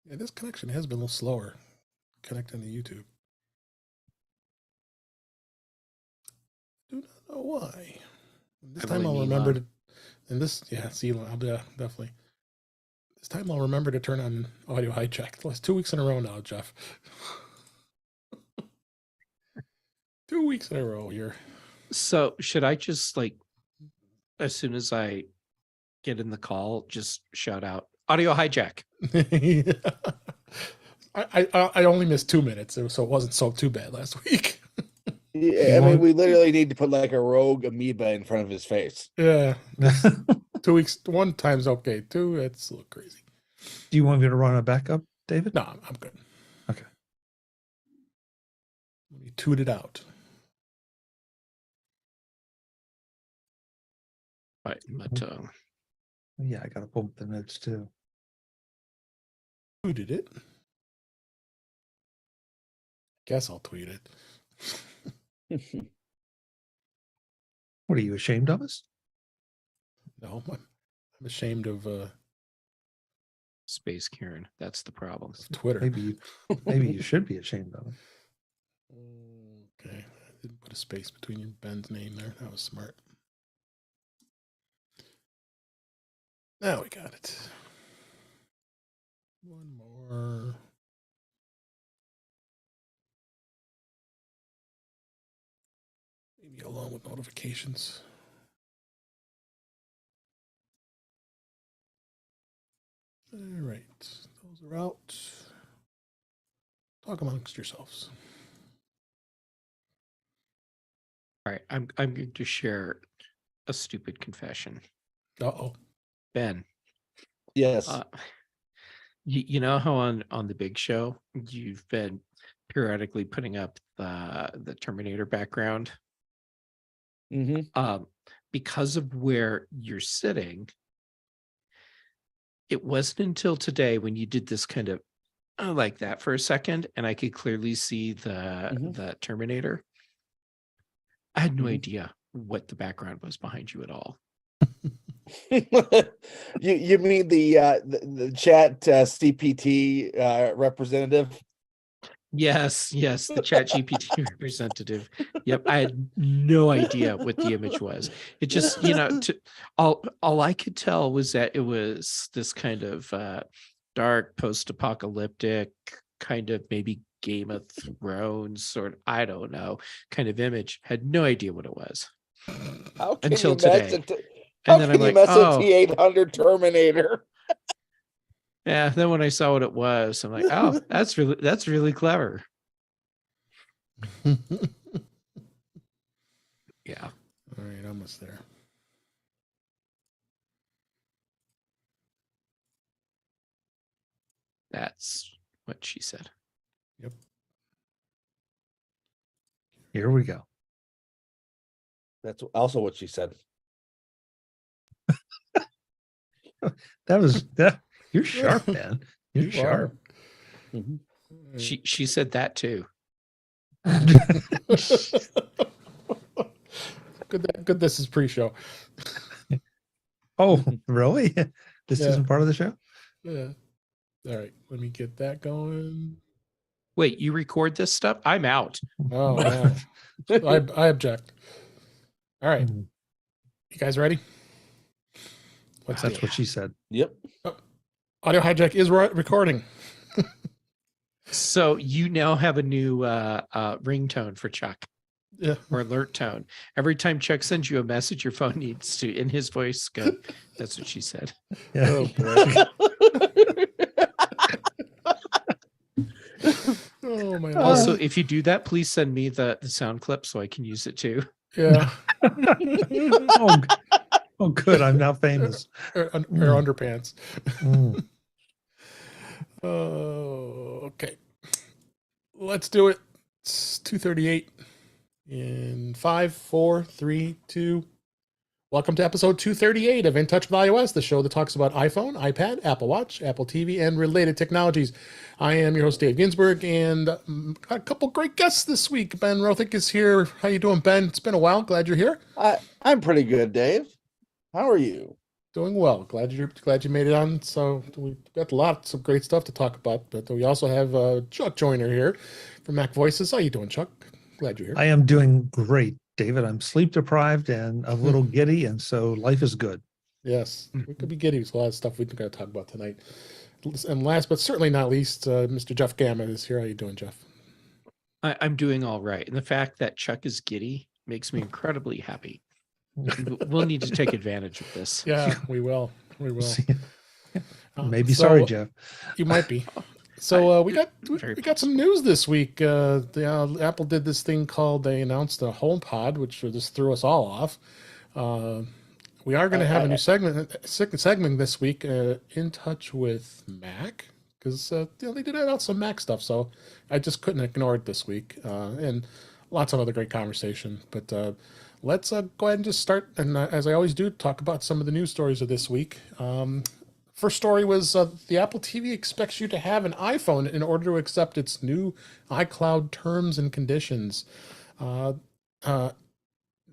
Yeah, this connection has been a little slower connecting to YouTube. Do not know why. This time I'll remember to, and this, yeah, see, I'll definitely. This time I'll remember to turn on audio hijack. The last 2 weeks in a row now, Jeff. 2 weeks in a row here. So should I just like, as soon as I get in the call, just shout out audio hijack? I only missed 2 minutes, so it wasn't so too bad last week. Yeah, I mean, we literally need to put like a rogue amoeba in front of his face. Yeah. 2 weeks, 1 time's okay. 2, it's a little crazy. Do you want me to run a backup, David? No, I'm good. Okay. Let me toot it out. Right, but Yeah, I got to bump the notes too. Tweeted it. Guess I'll tweet it. What, are you ashamed of us? No, I'm ashamed of Space Karen. That's the problem. Twitter. Maybe you should be ashamed of it. Okay, I didn't put a space between Ben's name there. That was smart. Now we got it. One more. Leave me alone with notifications. All right, those are out. Talk amongst yourselves. All right, I'm going to share a stupid confession. Uh-oh. Ben. Yes. You know how on the Big Show you've been periodically putting up the Terminator background? Mm-hmm. Because of where you're sitting, it wasn't until today when you did this kind of like that for a second, and I could clearly see the Terminator. I had no idea what the background was behind you at all. You mean the chat CPT representative? Yes, the chat GPT representative. Yep, I had no idea what the image was. It just, all I could tell was that it was this kind of dark post-apocalyptic kind of maybe Game of Thrones sort of, I don't know, kind of image. Had no idea what it was until today. And then I'm like, oh, T800 Terminator. Yeah. Then when I saw what it was, I'm like, oh, that's really clever. Yeah. All right, almost there. That's what she said. Yep. Here we go. That's also what she said. You're sharp, man. You're sharp. Mm-hmm. She said that too. Good. This is pre-show. Oh, really? This isn't part of the show? Yeah. All right. Let me get that going. Wait, you record this stuff? I'm out. Oh, yeah. I object. All right. You guys ready? That's what she said. Yep. Oh, audio hijack is recording. So you now have a new ringtone for Chuck. Yeah. Or alert tone. Every time Chuck sends you a message, your phone needs to, in his voice, go, that's what she said. Yeah. Oh, boy. Oh, my God. Also, if you do that, please send me the sound clip so I can use it too. Yeah. Oh, good. I'm now famous. Or underpants. Mm. Okay. Let's do it. It's 2:38 in 5, 4, 3, 2. Welcome to episode 238 of In Touch with iOS, the show that talks about iPhone, iPad, Apple Watch, Apple TV, and related technologies. I am your host, Dave Ginsburg, and got a couple great guests this week. Ben Rothick is here. How you doing, Ben? It's been a while. Glad you're here. I'm pretty good, Dave. How are you? Doing well. Glad you made it on. So we got lots of great stuff to talk about. But we also have Chuck Joyner here from Mac Voices. How you doing, Chuck? Glad you're here. I am doing great, David. I'm sleep deprived and a little giddy, and so life is good. Yes, we could be giddy. There's a lot of stuff we're going to talk about tonight. And last but certainly not least, Mr. Jeff Gammon is here. How you doing, Jeff? I'm doing all right. And the fact that Chuck is giddy makes me incredibly happy. We'll need to take advantage of this. Yeah, we will. We will. Maybe sorry, Jeff. You might be. So we got some news this week. Apple did this thing called, they announced a HomePod, which just threw us all off. We are going to have a new segment this week, In Touch with Mac, because they did announce some Mac stuff, so I just couldn't ignore it this week, and lots of other great conversation. But let's go ahead and just start, and as I always do, talk about some of the news stories of this week. First story was the Apple TV expects you to have an iPhone in order to accept its new iCloud terms and conditions. A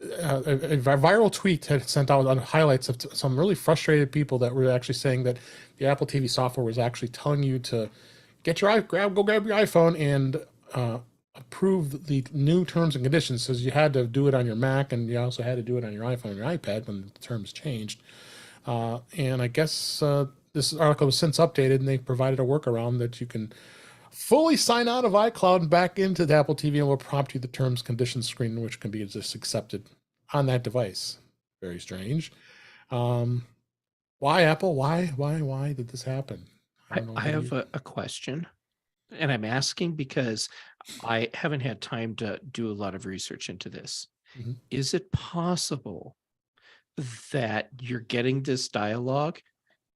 viral tweet had sent out on highlights of some really frustrated people that were actually saying that the Apple TV software was actually telling you to get your go grab your iPhone and approve the new terms and conditions. So you had to do it on your Mac, and you also had to do it on your iPhone and your iPad when the terms changed. And I guess this article was since updated, and they provided a workaround that you can fully sign out of iCloud and back into the Apple TV, and will prompt you the terms conditions screen, which can be just accepted on that device. Very strange. Why, Apple? Why did this happen? I have a question, and I'm asking because I haven't had time to do a lot of research into this. Mm-hmm. Is it possible that you're getting this dialogue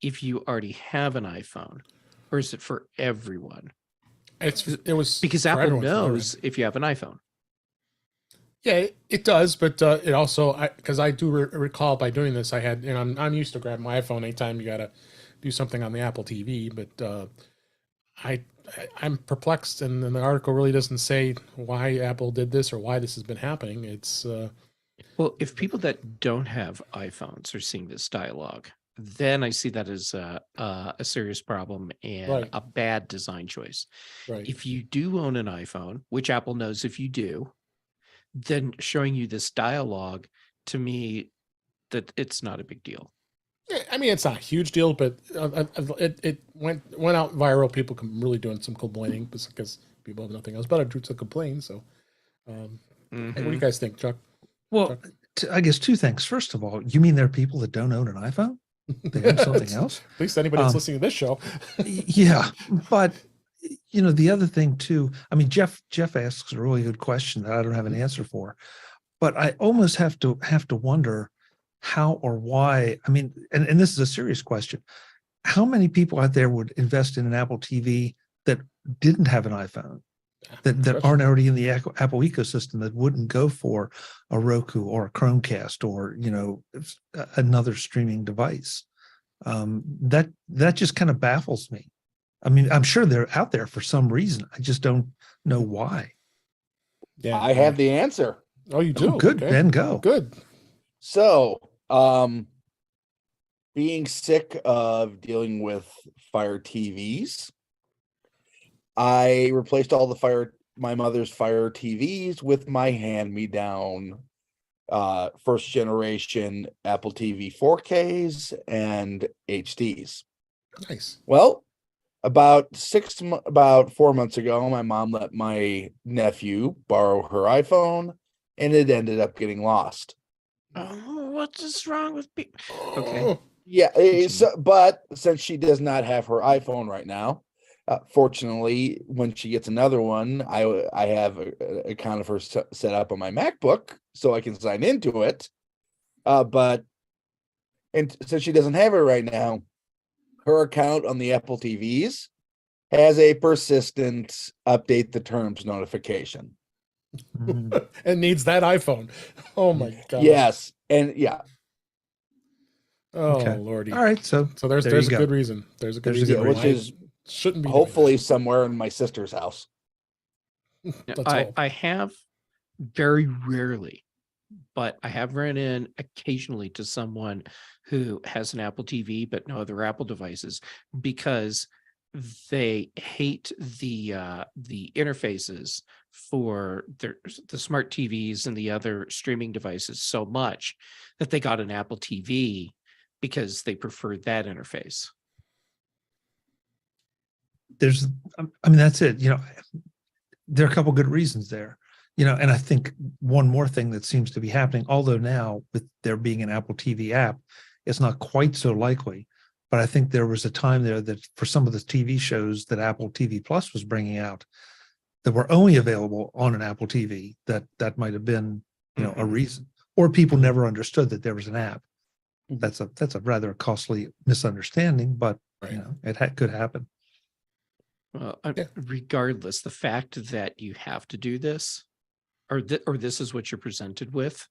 if you already have an iPhone, or is it for everyone? It was because Apple knows if you have an iPhone. Yeah, it does, but it also, because I do recall by doing this, I had, and I'm used to grabbing my iPhone anytime you got to do something on the Apple TV, but I'm perplexed, and the article really doesn't say why Apple did this or why this has been happening. It's well, if people that don't have iPhones are seeing this dialogue, then I see that as a serious problem and a bad design choice. Right. If you do own an iPhone, which Apple knows if you do, then showing you this dialogue, to me, that it's not a big deal. Yeah, I mean, it's not a huge deal, but it went out viral. People really doing some complaining because people have nothing else better to complain. So, hey, what do you guys think, Chuck? Well, I guess two things. First of all, you mean there are people that don't own an iPhone? They own something else? At least anybody that's listening to this show. Yeah, but the other thing too, I mean, Jeff asks a really good question that I don't have an answer for, but I almost have to wonder how or why. I mean, and this is a serious question. How many people out there would invest in an Apple TV that didn't have an iPhone, that aren't already in the Apple ecosystem, that wouldn't go for a Roku or a Chromecast or another streaming device? That just kind of baffles me. I mean, I'm sure they're out there for some reason. I just don't know why. Yeah, I have the answer. Oh, you do? Oh, good, okay. Ben, go. Good. So, being sick of dealing with Fire TVs, I replaced all my mother's Fire TVs with my hand-me-down first generation Apple TV 4Ks and HDs. Nice. Well, about 4 months ago, my mom let my nephew borrow her iPhone, and it ended up getting lost. Oh, what's wrong with people? Okay. Yeah, but since she does not have her iPhone right now, fortunately, when she gets another one, I have an account of her set up on my MacBook so I can sign into it. And since she doesn't have it right now, her account on the Apple TVs has a persistent update the terms notification. And needs that iPhone. Oh my God. Yes. And yeah. Oh, okay. Lordy. All right. So there's a good reason. There's a good reason. Which is shouldn't be hopefully somewhere in my sister's house. I have very rarely but I have run in occasionally to someone who has an Apple TV but no other Apple devices because they hate the interfaces for the smart TVs and the other streaming devices so much that they got an Apple TV because they preferred that interface. There's, I mean, that's it. There are a couple good reasons there. And I think one more thing that seems to be happening, although now with there being an Apple TV app, it's not quite so likely. But I think there was a time there that for some of the TV shows that Apple TV Plus was bringing out that were only available on an Apple TV, that might have been, a reason, or people never understood that there was an app. That's a rather costly misunderstanding, but it could happen. Well, regardless, the fact that you have to do this, or this is what you're presented with,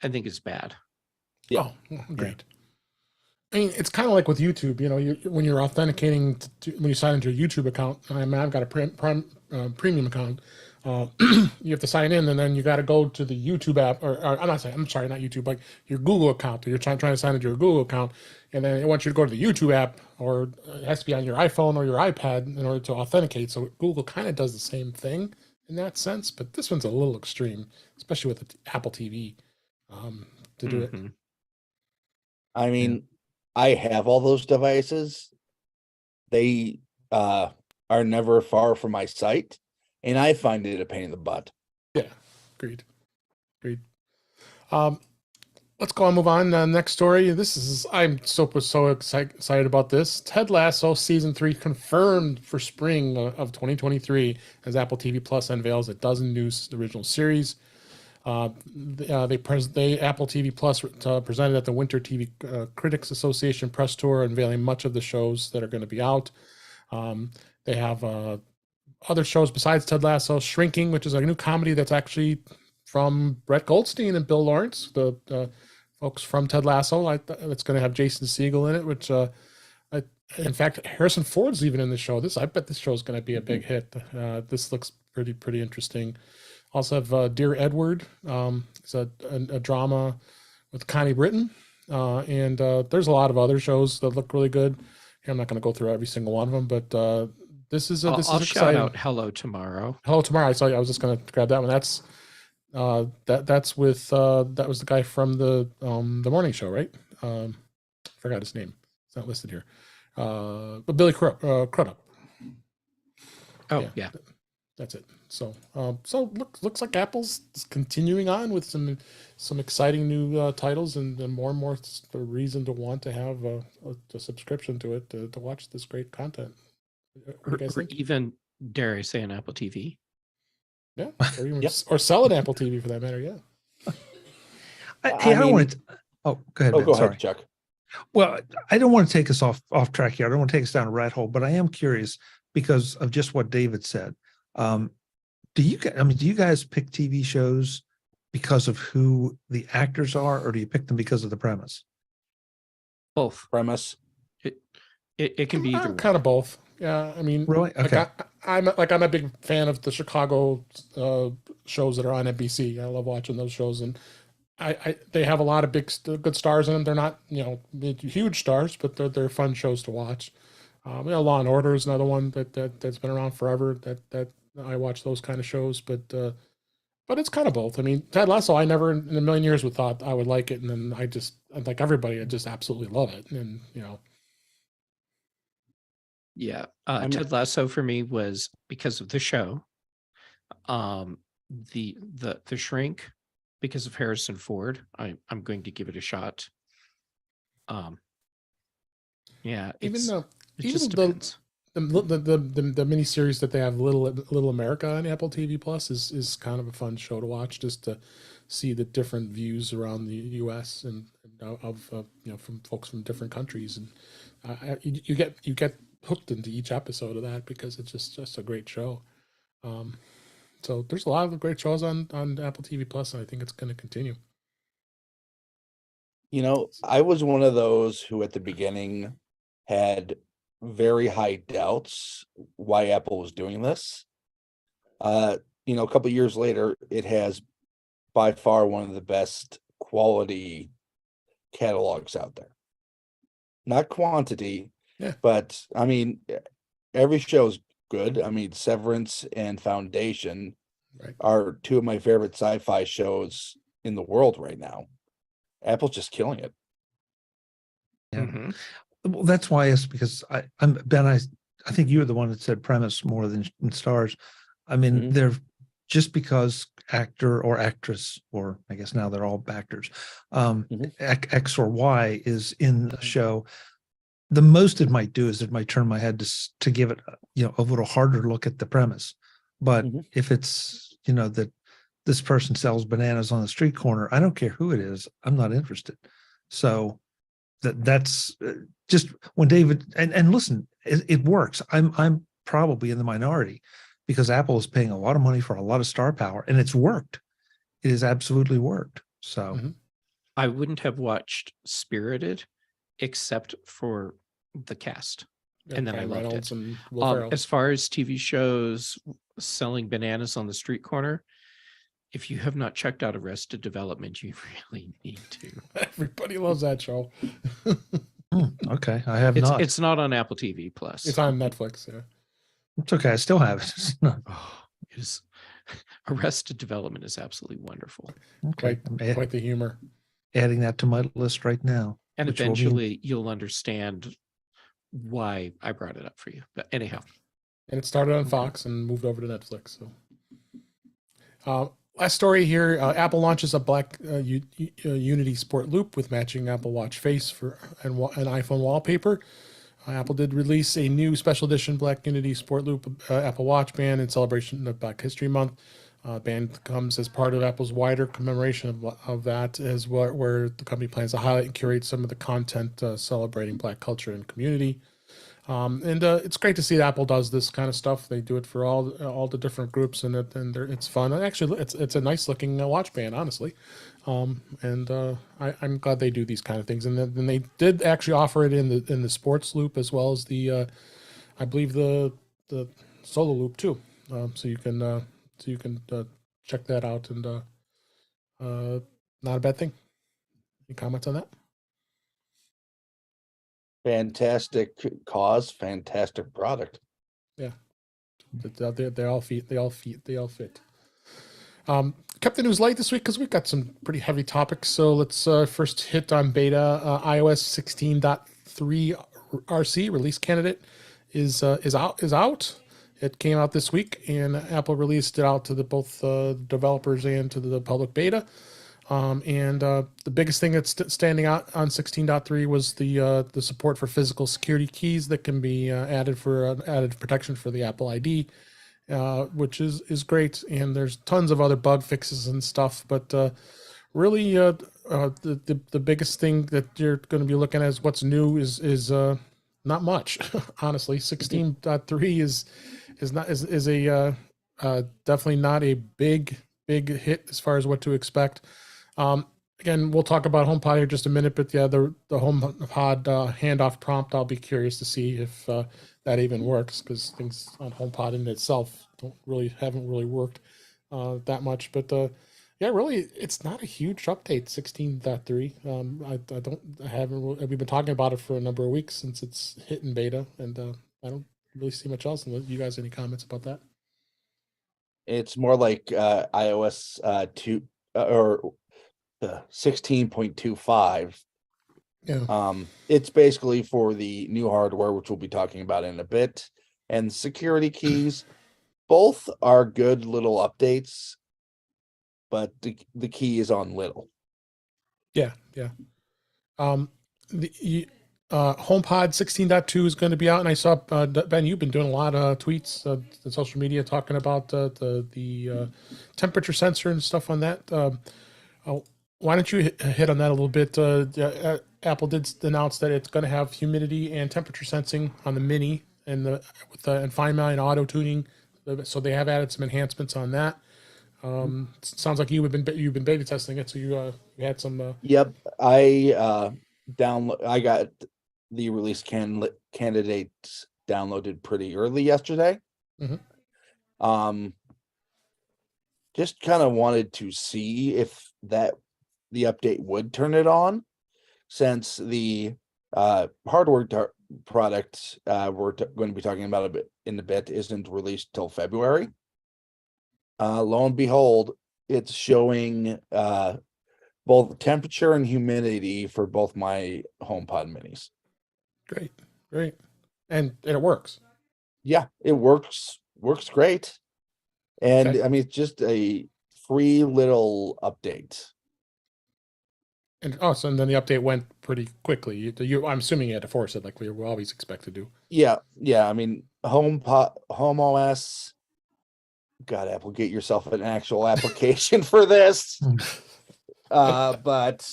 I think is bad. Yeah. Oh, great. I mean, it's kind of like with YouTube. When you're authenticating when you sign into your YouTube account. I've got a premium account. You have to sign in, and then you got to go to the YouTube app, or I'm sorry, not YouTube, like your Google account. You're trying to sign into your Google account, and then it wants you to go to the YouTube app, or it has to be on your iPhone or your iPad in order to authenticate. So Google kind of does the same thing in that sense, but this one's a little extreme, especially with the Apple TV to do it. I mean, I have all those devices. They are never far from my sight, and I find it a pain in the butt. Yeah, agreed. Let's go and move on. Next story. I'm so excited about this. Ted Lasso season 3 confirmed for spring of 2023 as Apple TV Plus unveils a dozen new original series. Apple TV Plus presented at the Winter TV Critics Association press tour, unveiling much of the shows that are going to be out. They have other shows besides Ted Lasso. Shrinking, which is a new comedy that's actually from Brett Goldstein and Bill Lawrence, the folks from Ted Lasso. It's going to have Jason Segel in it, which in fact Harrison Ford's even in the show. I bet this show is going to be a big hit. This looks pretty interesting. Also have Dear Edward. It's a drama with Connie Britton. And there's a lot of other shows that look really good. I'm not going to go through every single one of them, but this is I'll exciting. shout out Hello Tomorrow. Hello Tomorrow. I was just going to grab that one. That's with that was the guy from the morning show, right? Forgot his name. It's not listed here. But Billy Crudup. Oh yeah. That's it. So looks like Apple's continuing on with some exciting new titles and more and more reason to want to have a subscription to it to watch this great content. Or even, dare I say, an Apple TV. Yeah, or sell an Apple TV for that matter. Yeah. I don't want to. Oh, go ahead. Oh, Ben, go sorry. ahead, Chuck. Well, I don't want to take us off track here. I don't want to take us down a rat hole, but I am curious because of just what David said. Do you guys pick TV shows because of who the actors are, or do you pick them because of the premise? Both. Premise. It can be either. Kind of both. Yeah, I mean, really? Okay. I'm a big fan of the Chicago shows that are on NBC. I love watching those shows, and they have a lot of good stars in them. They're not huge stars, but they're fun shows to watch. Law and Order is another one that's been around forever. That I watch those kind of shows, but it's kind of both. I mean, Ted Lasso, I never in a million years would thought I would like it, and then I like everybody, I just absolutely love it, and Yeah, Ted Lasso for me was because of the show. The Shrink because of Harrison Ford. I'm going to give it a shot. Yeah, it just depends. The miniseries that they have, Little America on Apple TV Plus is kind of a fun show to watch, just to see the different views around the U.S. and of from folks from different countries, and you get hooked into each episode of that because it's just a great show. So there's a lot of great shows on Apple TV Plus, and I think it's going to continue. I was one of those who at the beginning had very high doubts why Apple was doing this. A couple of years later, it has by far one of the best quality catalogs out there. Not quantity, Yeah. but I mean, every show's good. I mean, Severance and Foundation Right. are two of my favorite sci-fi shows in the world right now. Apple's just killing it. Yeah. Mhm. Well, that's why it's because I'm Ben. I think you were the one that said premise more than stars. I mean, Mhm. they're just because actor or actress, or I guess now they're all actors, Mhm. X or Y is in a show. The most it might do is it might turn my head to give it, a little harder look at the premise. But Mhm. if it's, that this person sells bananas on the street corner, I don't care who it is. I'm not interested. So that's just when David and listen, it works. I'm probably in the minority because Apple is paying a lot of money for a lot of star power, and it's worked. It has absolutely worked. So Mhm. I wouldn't have watched Spirited except for the cast. Yeah, And then I Ryan loved Reynolds it. and Will Ferrell. As far as TV shows selling bananas on the street corner, if you have not checked out Arrested Development, you really need to. Everybody loves that show. okay, I have It's not. it's not on Apple TV Plus. It's on Netflix. Yeah. It's okay. I still have it. It's not- Oh, it is. Arrested Development is absolutely wonderful. okay, I'm Quite the humor. adding that to my list right now. And which will mean- eventually you'll understand why I brought it up for you. But anyhow, And it started on Fox and moved over to Netflix. So, last story here: Apple launches a black Unity Sport Loop with matching Apple Watch face for and an iPhone wallpaper. Apple did release a new special edition Black Unity Sport Loop Apple Watch band in celebration of Black History Month. Band comes as part of Apple's wider commemoration of that, as well, where the company plans to highlight and curate some of the content celebrating Black culture and community. And it's great to see that Apple does this kind of stuff. They do it for all the different groups, and it's fun. And actually, it's a nice looking watch band, honestly. I'm glad they do these kind of things. And then they did actually offer it in the sports loop as well as the I believe the solo loop too. So you can check that out, and not a bad thing. Any comments on that? Fantastic cause, fantastic product. Yeah, they all fit. Kept the news light this week because we've got some pretty heavy topics. So let's first hit on beta. iOS 16.3 RC release candidate is out. It came out this week, and Apple released it out to both developers and to the public beta. The biggest thing that's standing out on 16.3 was the support for physical security keys that can be added for added protection for the Apple ID, which is great. And there's tons of other bug fixes and stuff, but really the biggest thing that you're going to be looking at is what's new is not much. Honestly, 16.3 is a definitely not a big hit as far as what to expect. Again, we'll talk about HomePod here in just a minute, but yeah, the HomePod handoff prompt, I'll be curious to see if that even works, because things on HomePod in itself haven't really worked that much. But yeah, really, it's not a huge update. 16.3. We've been talking about it for a number of weeks since it's hit in beta, and I don't really see much else. You guys, any comments about that? It's more like iOS 2 or 16.25. Yeah. It's basically for the new hardware, which we'll be talking about in a bit, and security keys. Both are good little updates, but the key is on little. Yeah. The HomePod 16.2 is going to be out, and I saw Ben, you've been doing a lot of tweets on social media talking about the temperature sensor and stuff on that. Why don't you hit on that a little bit? Apple did announce that it's going to have humidity and temperature sensing on the Mini, and and Find My and auto tuning. So they have added some enhancements on that. Sounds like you've been beta testing it, so you had some. Yep, I got the release candidates downloaded pretty early yesterday. Mhm. just kind of wanted to see if the update would turn it on, since the hardware product we're going to be talking about a bit isn't released till February. Lo and behold, it's showing both temperature and humidity for both my HomePod minis. Great, great, and it works. Yeah, it works great. And Okay. I mean, it's just a free little update. And so then the update went pretty quickly. I'm assuming you had to force it, like we always expect to do. Yeah. I mean, Home OS. God, Apple, get yourself an actual application for this. But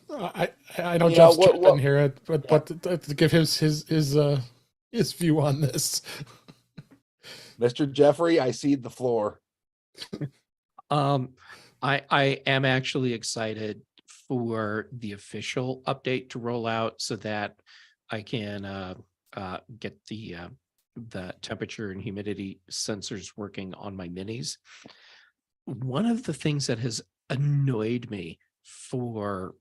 I know you Jeff's know, jumping here, but to give his view on this. Mr. Jeffrey, I cede the floor. I am actually excited for the official update to roll out so that I can get the temperature and humidity sensors working on my minis. One of the things that has annoyed me for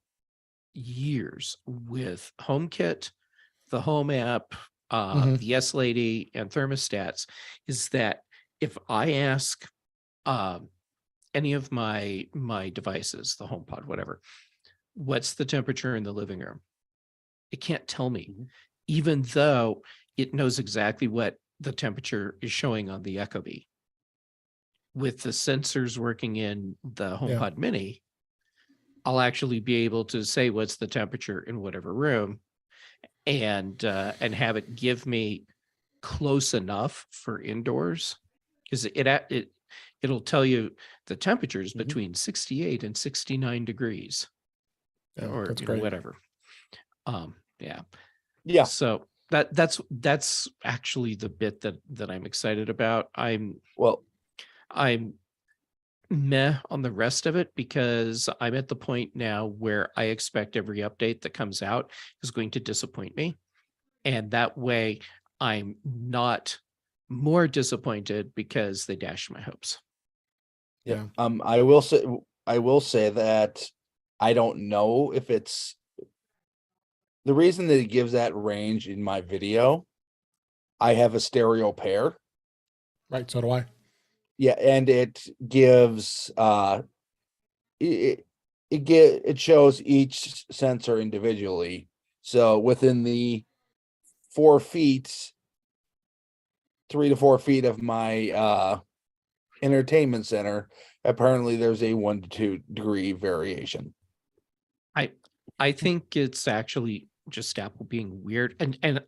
years with HomeKit, the Home app, the Yes Lady, and thermostats is that if I ask any of my devices, the HomePod, whatever, what's the temperature in the living room, it can't tell me, even though it knows exactly what the temperature is showing on the Ecobee. With the sensors working in the HomePod Mini, I'll actually be able to say what's the temperature in whatever room, and have it give me close enough for indoors, because it'll tell you the temperatures between 68 and 69 degrees, or that's great. whatever. Yeah. So that's actually the bit that I'm excited about. I'm meh on the rest of it, because I'm at the point now where I expect every update that comes out is going to disappoint me. And that way I'm not more disappointed because they dashed my hopes. Yeah. I will say that I don't know if it's the reason that it gives that range in my video. I have a stereo pair. Right, so do I. Yeah, and it gives it shows each sensor individually. So within the 4 feet, 3 to 4 feet of my entertainment center, apparently there's a 1 to 2 degree variation. I think it's actually just Apple being weird, and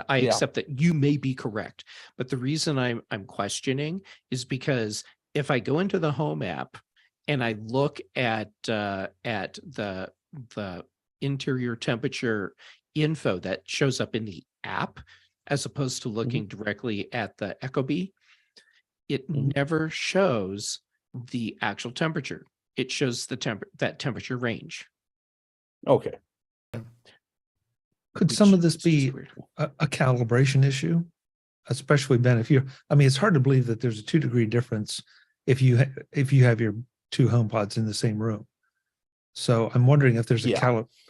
I accept that you may be correct, but the reason I'm questioning is because if I go into the Home app and I look at the interior temperature info that shows up in the app, as opposed to looking directly at the Ecobee, it never shows the actual temperature. It shows the that temperature range. Okay. Could some of this be a calibration issue? Especially, Ben, it's hard to believe that there's a 2 degree difference if you have your 2 HomePods in the same room. So I'm wondering if there's a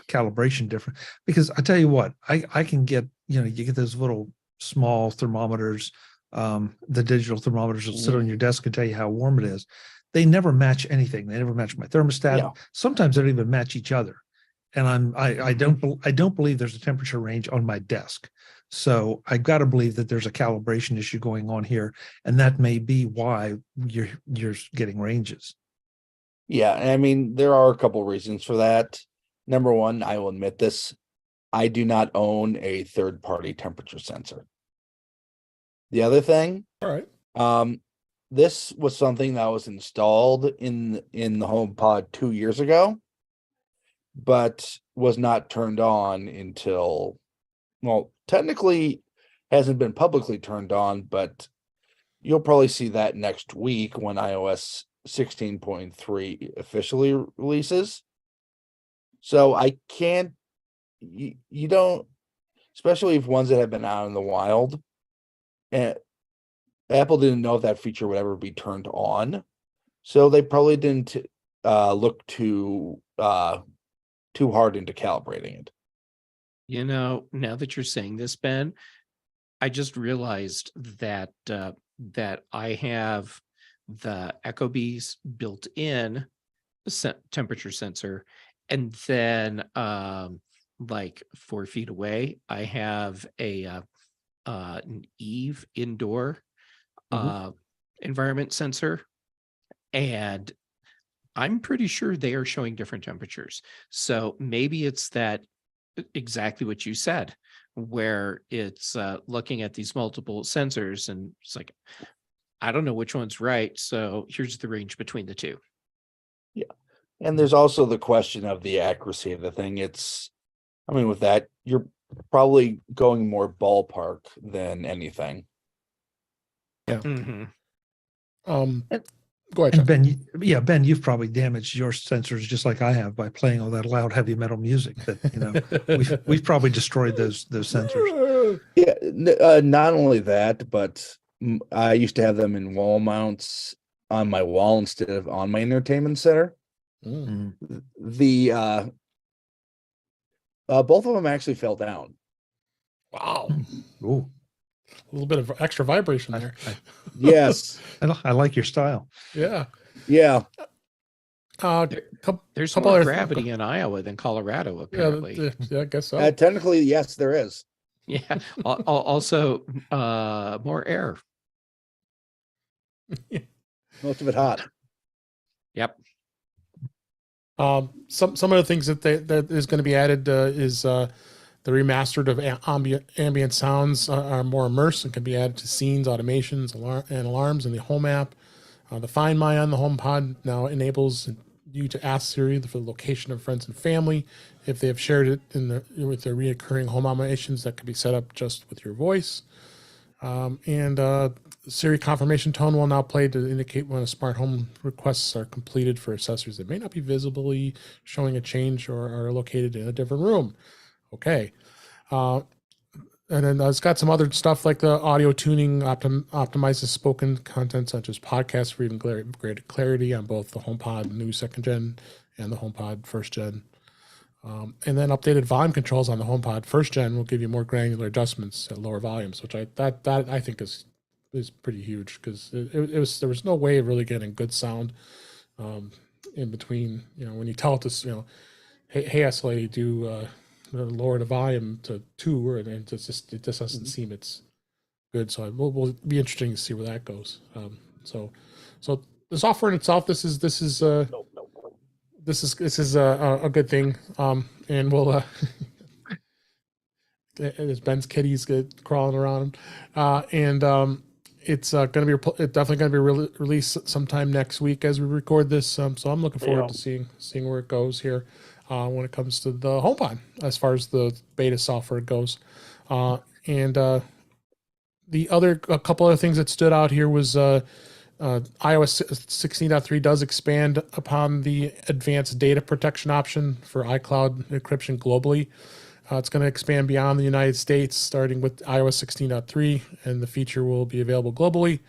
calibration difference, because I tell you what, I can get, you get those little small thermometers, the digital thermometers will sit on your desk and tell you how warm it is. They never match anything. They never match my thermostat. Yeah. Sometimes they don't even match each other. And I don't believe there's a temperature range on my desk. So I've got to believe that there's a calibration issue going on here, and that may be why you're getting ranges. Yeah, I mean, there are a couple reasons for that. Number one, I will admit this, I do not own a third-party temperature sensor. The other thing, all right, this was something that was installed in the HomePod 2 years ago, but was not turned on until, well, technically hasn't been publicly turned on, but you'll probably see that next week when iOS 16.3 officially releases. So I can't, you don't, especially if ones that have been out in the wild, and Apple didn't know if that feature would ever be turned on. So they probably didn't look too hard into calibrating it. You know, now that you're saying this, Ben, I just realized that that I have the Echobee's built-in temperature sensor, and then like 4 feet away, I have an Eve indoor environment sensor, and I'm pretty sure they are showing different temperatures. So maybe it's that exactly what you said, where it's looking at these multiple sensors and it's like, I don't know which one's right. So here's the range between the two. Yeah. And there's also the question of the accuracy of the thing. With that, you're probably going more ballpark than anything. Yeah. Mhm. Go ahead, And Chuck. Ben, Ben, you've probably damaged your sensors just like I have by playing all that loud heavy metal music. That we've probably destroyed those sensors. Yeah, not only that, but I used to have them in wall mounts on my wall instead of on my entertainment center. Mm. The both of them actually fell down. Wow. Ooh, A little bit of extra vibration there. Yes. I like your style. Yeah. Yeah. There's couple more other- gravity in Iowa than Colorado, apparently. Yeah, I guess so. Technically, yes, there is. Yeah. Also, more air. Most of it hot. Yep. Some of the things that is going to be added is the remastered of ambient sounds are more immersed and can be added to scenes, automations, and alarms in the home app. The Find My on the HomePod now enables you to ask Siri for the location of friends and family if they have shared it with their recurring home automations that can be set up just with your voice. And Siri confirmation tone will now play to indicate when a smart home requests are completed for accessories that may not be visibly showing a change or are located in a different room. Okay. And then it's got some other stuff like the audio tuning optimizes spoken content such as podcasts for even greater clarity on both the HomePod new second gen and the HomePod first gen. And then updated volume controls on the HomePod first gen will give you more granular adjustments at lower volumes, which I think is pretty huge because there was no way of really getting good sound in between. When you tell it to hey SLA, do lower the volume to 2, or it just doesn't seem it's good. So we'll be interesting to see where that goes. So the software in itself, this is a good thing. And we'll as Ben's kitties get crawling around, it's definitely going to be released sometime next week as we record this. So I'm looking forward to seeing where it goes here when it comes to the HomePod as far as the beta software goes. And a couple other things that stood out here was iOS 16.3 does expand upon the advanced data protection option for iCloud encryption globally. It's going to expand beyond the United States, starting with iOS 16.3, and the feature will be available globally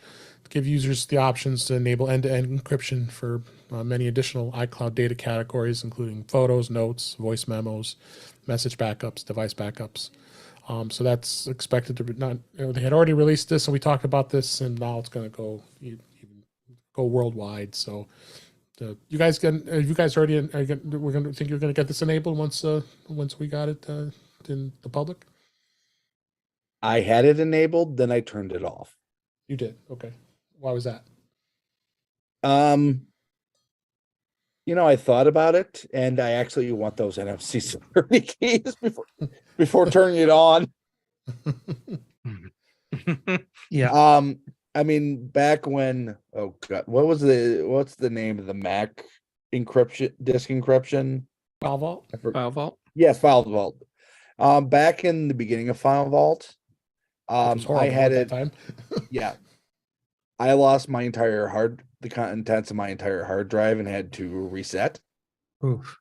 to give users the options to enable end-to-end encryption for many additional iCloud data categories, including photos, notes, voice memos, message backups, device backups. So that's expected to be they had already released this, and we talked about this, and now it's going to go worldwide. So you guys already we're going to think you're going to get this enabled once we got it in the public? I had it enabled, then I turned it off. You did. Okay. Why was that? I thought about it, and I actually want those NFC security keys before turning it on. Yeah. Back when, oh God, what's the name of the Mac disk encryption? File Vault? File Vault? Yes, File Vault. Back in the beginning of File Vault, I had it. That time. Yeah. I lost the contents of my entire hard drive and had to reset. Oof.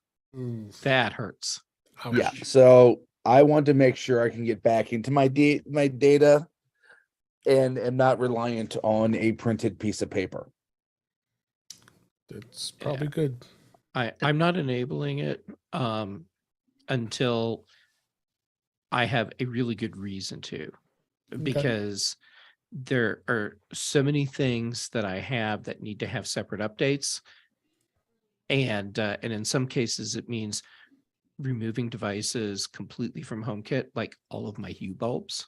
That hurts. Ouch. Yeah. So I want to make sure I can get back into my data and am not reliant on a printed piece of paper. it's probably good. I'm not enabling it until I have a really good reason to, because there are so many things that I have that need to have separate updates. And in some cases, it means removing devices completely from HomeKit, like all of my Hue bulbs,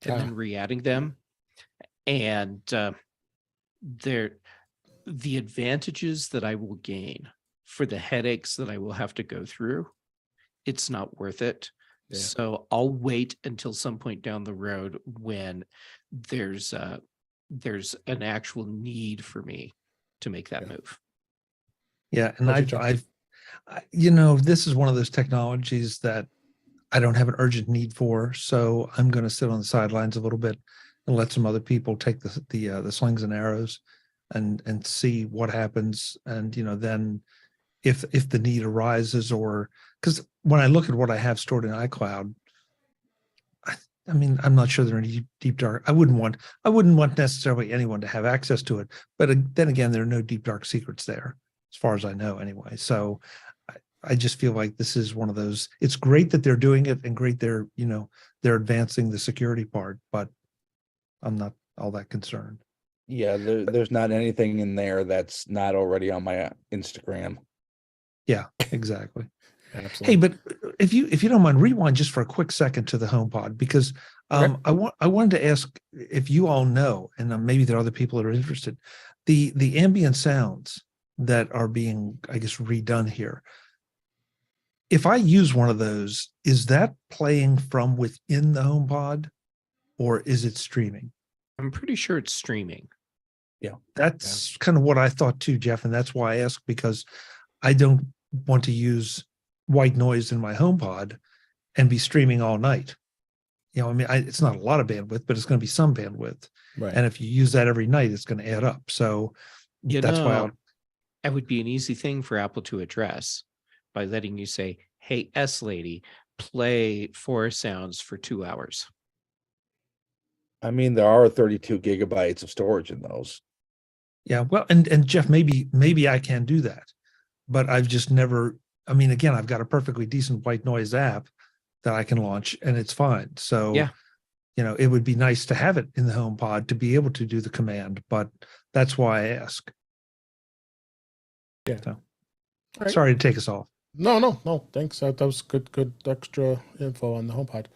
and then re-adding them. And the advantages that I will gain for the headaches that I will have to go through, it's not worth it. Yeah. So I'll wait until some point down the road when there's an actual need for me to make that move. Yeah, and What'd you I've this is one of those technologies that I don't have an urgent need for, so I'm going to sit on the sidelines a little bit and let some other people take the slings and arrows and see what happens. And then if the need arises, or because when I look at what I have stored in iCloud, I mean, I'm not sure there are any deep dark. I wouldn't want necessarily anyone to have access to it. But then again, there are no deep dark secrets there, as far as I know, anyway. So I just feel like this is one of those. It's great that they're doing it, and great they're advancing the security part. But I'm not all that concerned. Yeah, there's not anything in there that's not already on my Instagram. Yeah, exactly. Absolutely. Hey, but if you don't mind, rewind just for a quick second to the HomePod, because Okay. I wanted to ask if you all know, and maybe there are other people that are interested, the ambient sounds that are being, I guess, redone here. If I use one of those, is that playing from within the HomePod, or is it streaming? I'm pretty sure it's streaming. Yeah, That's kind of what I thought too, Jeff, and that's why I asked, because I don't want to use white noise in my HomePod and be streaming all night. I mean, it's not a lot of bandwidth, but it's going to be some bandwidth. Right. And if you use that every night, it's going to add up. So that's why that would be an easy thing for Apple to address by letting you say, "Hey, S lady, play forest sounds for 2 hours." I mean, there are 32 gigabytes of storage in those. Yeah, well, and Jeff, maybe I can do that, but I've just never. I mean, again, I've got a perfectly decent white noise app that I can launch, and it's fine. So, Yeah. It would be nice to have it in the HomePod to be able to do the command, but that's why I ask. Yeah. So, right. Sorry to take us off. No. Thanks. That was good extra info on the HomePod.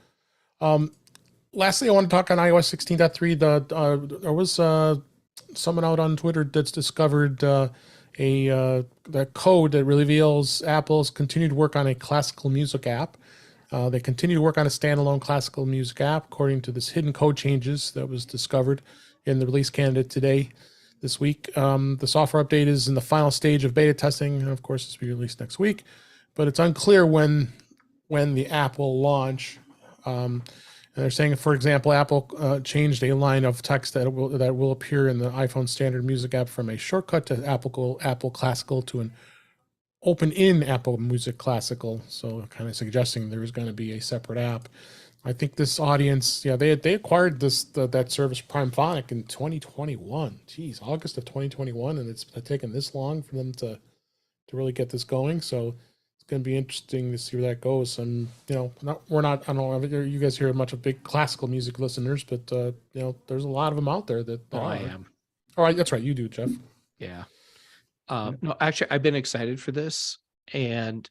Lastly, I want to talk on iOS 16.3. There was someone out on Twitter that's discovered the code that reveals Apple's continued work on a classical music app. They continue to work on a standalone classical music app, according to this hidden code changes that was discovered in the release candidate this week. The software update is in the final stage of beta testing, and of course, it's be released next week. But it's unclear when the app will launch. And they're saying, for example, Apple changed a line of text that will appear in the iPhone standard music app from a shortcut to Apple Classical to an open-in Apple Music Classical. So kind of suggesting there is going to be a separate app. I think this audience, they acquired that service Primephonic in 2021. Geez, August of 2021, and it's taken this long for them to really get this going. So it's going to be interesting to see where that goes. And I don't know if you guys hear much of big classical music listeners, but there's a lot of them out there that. I am. All right, that's right, you do, Jeff. Yeah. No, actually, I've been excited for this. And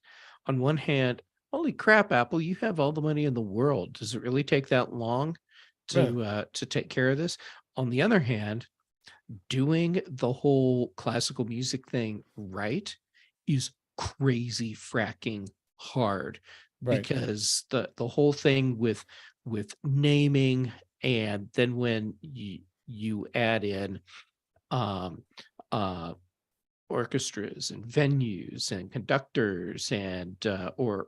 on one hand, holy crap, Apple, you have all the money in the world. Does it really take that long to take care of this? On the other hand, doing the whole classical music thing right is crazy fracking hard, because the whole thing with naming, and then when you add in orchestras and venues and conductors and or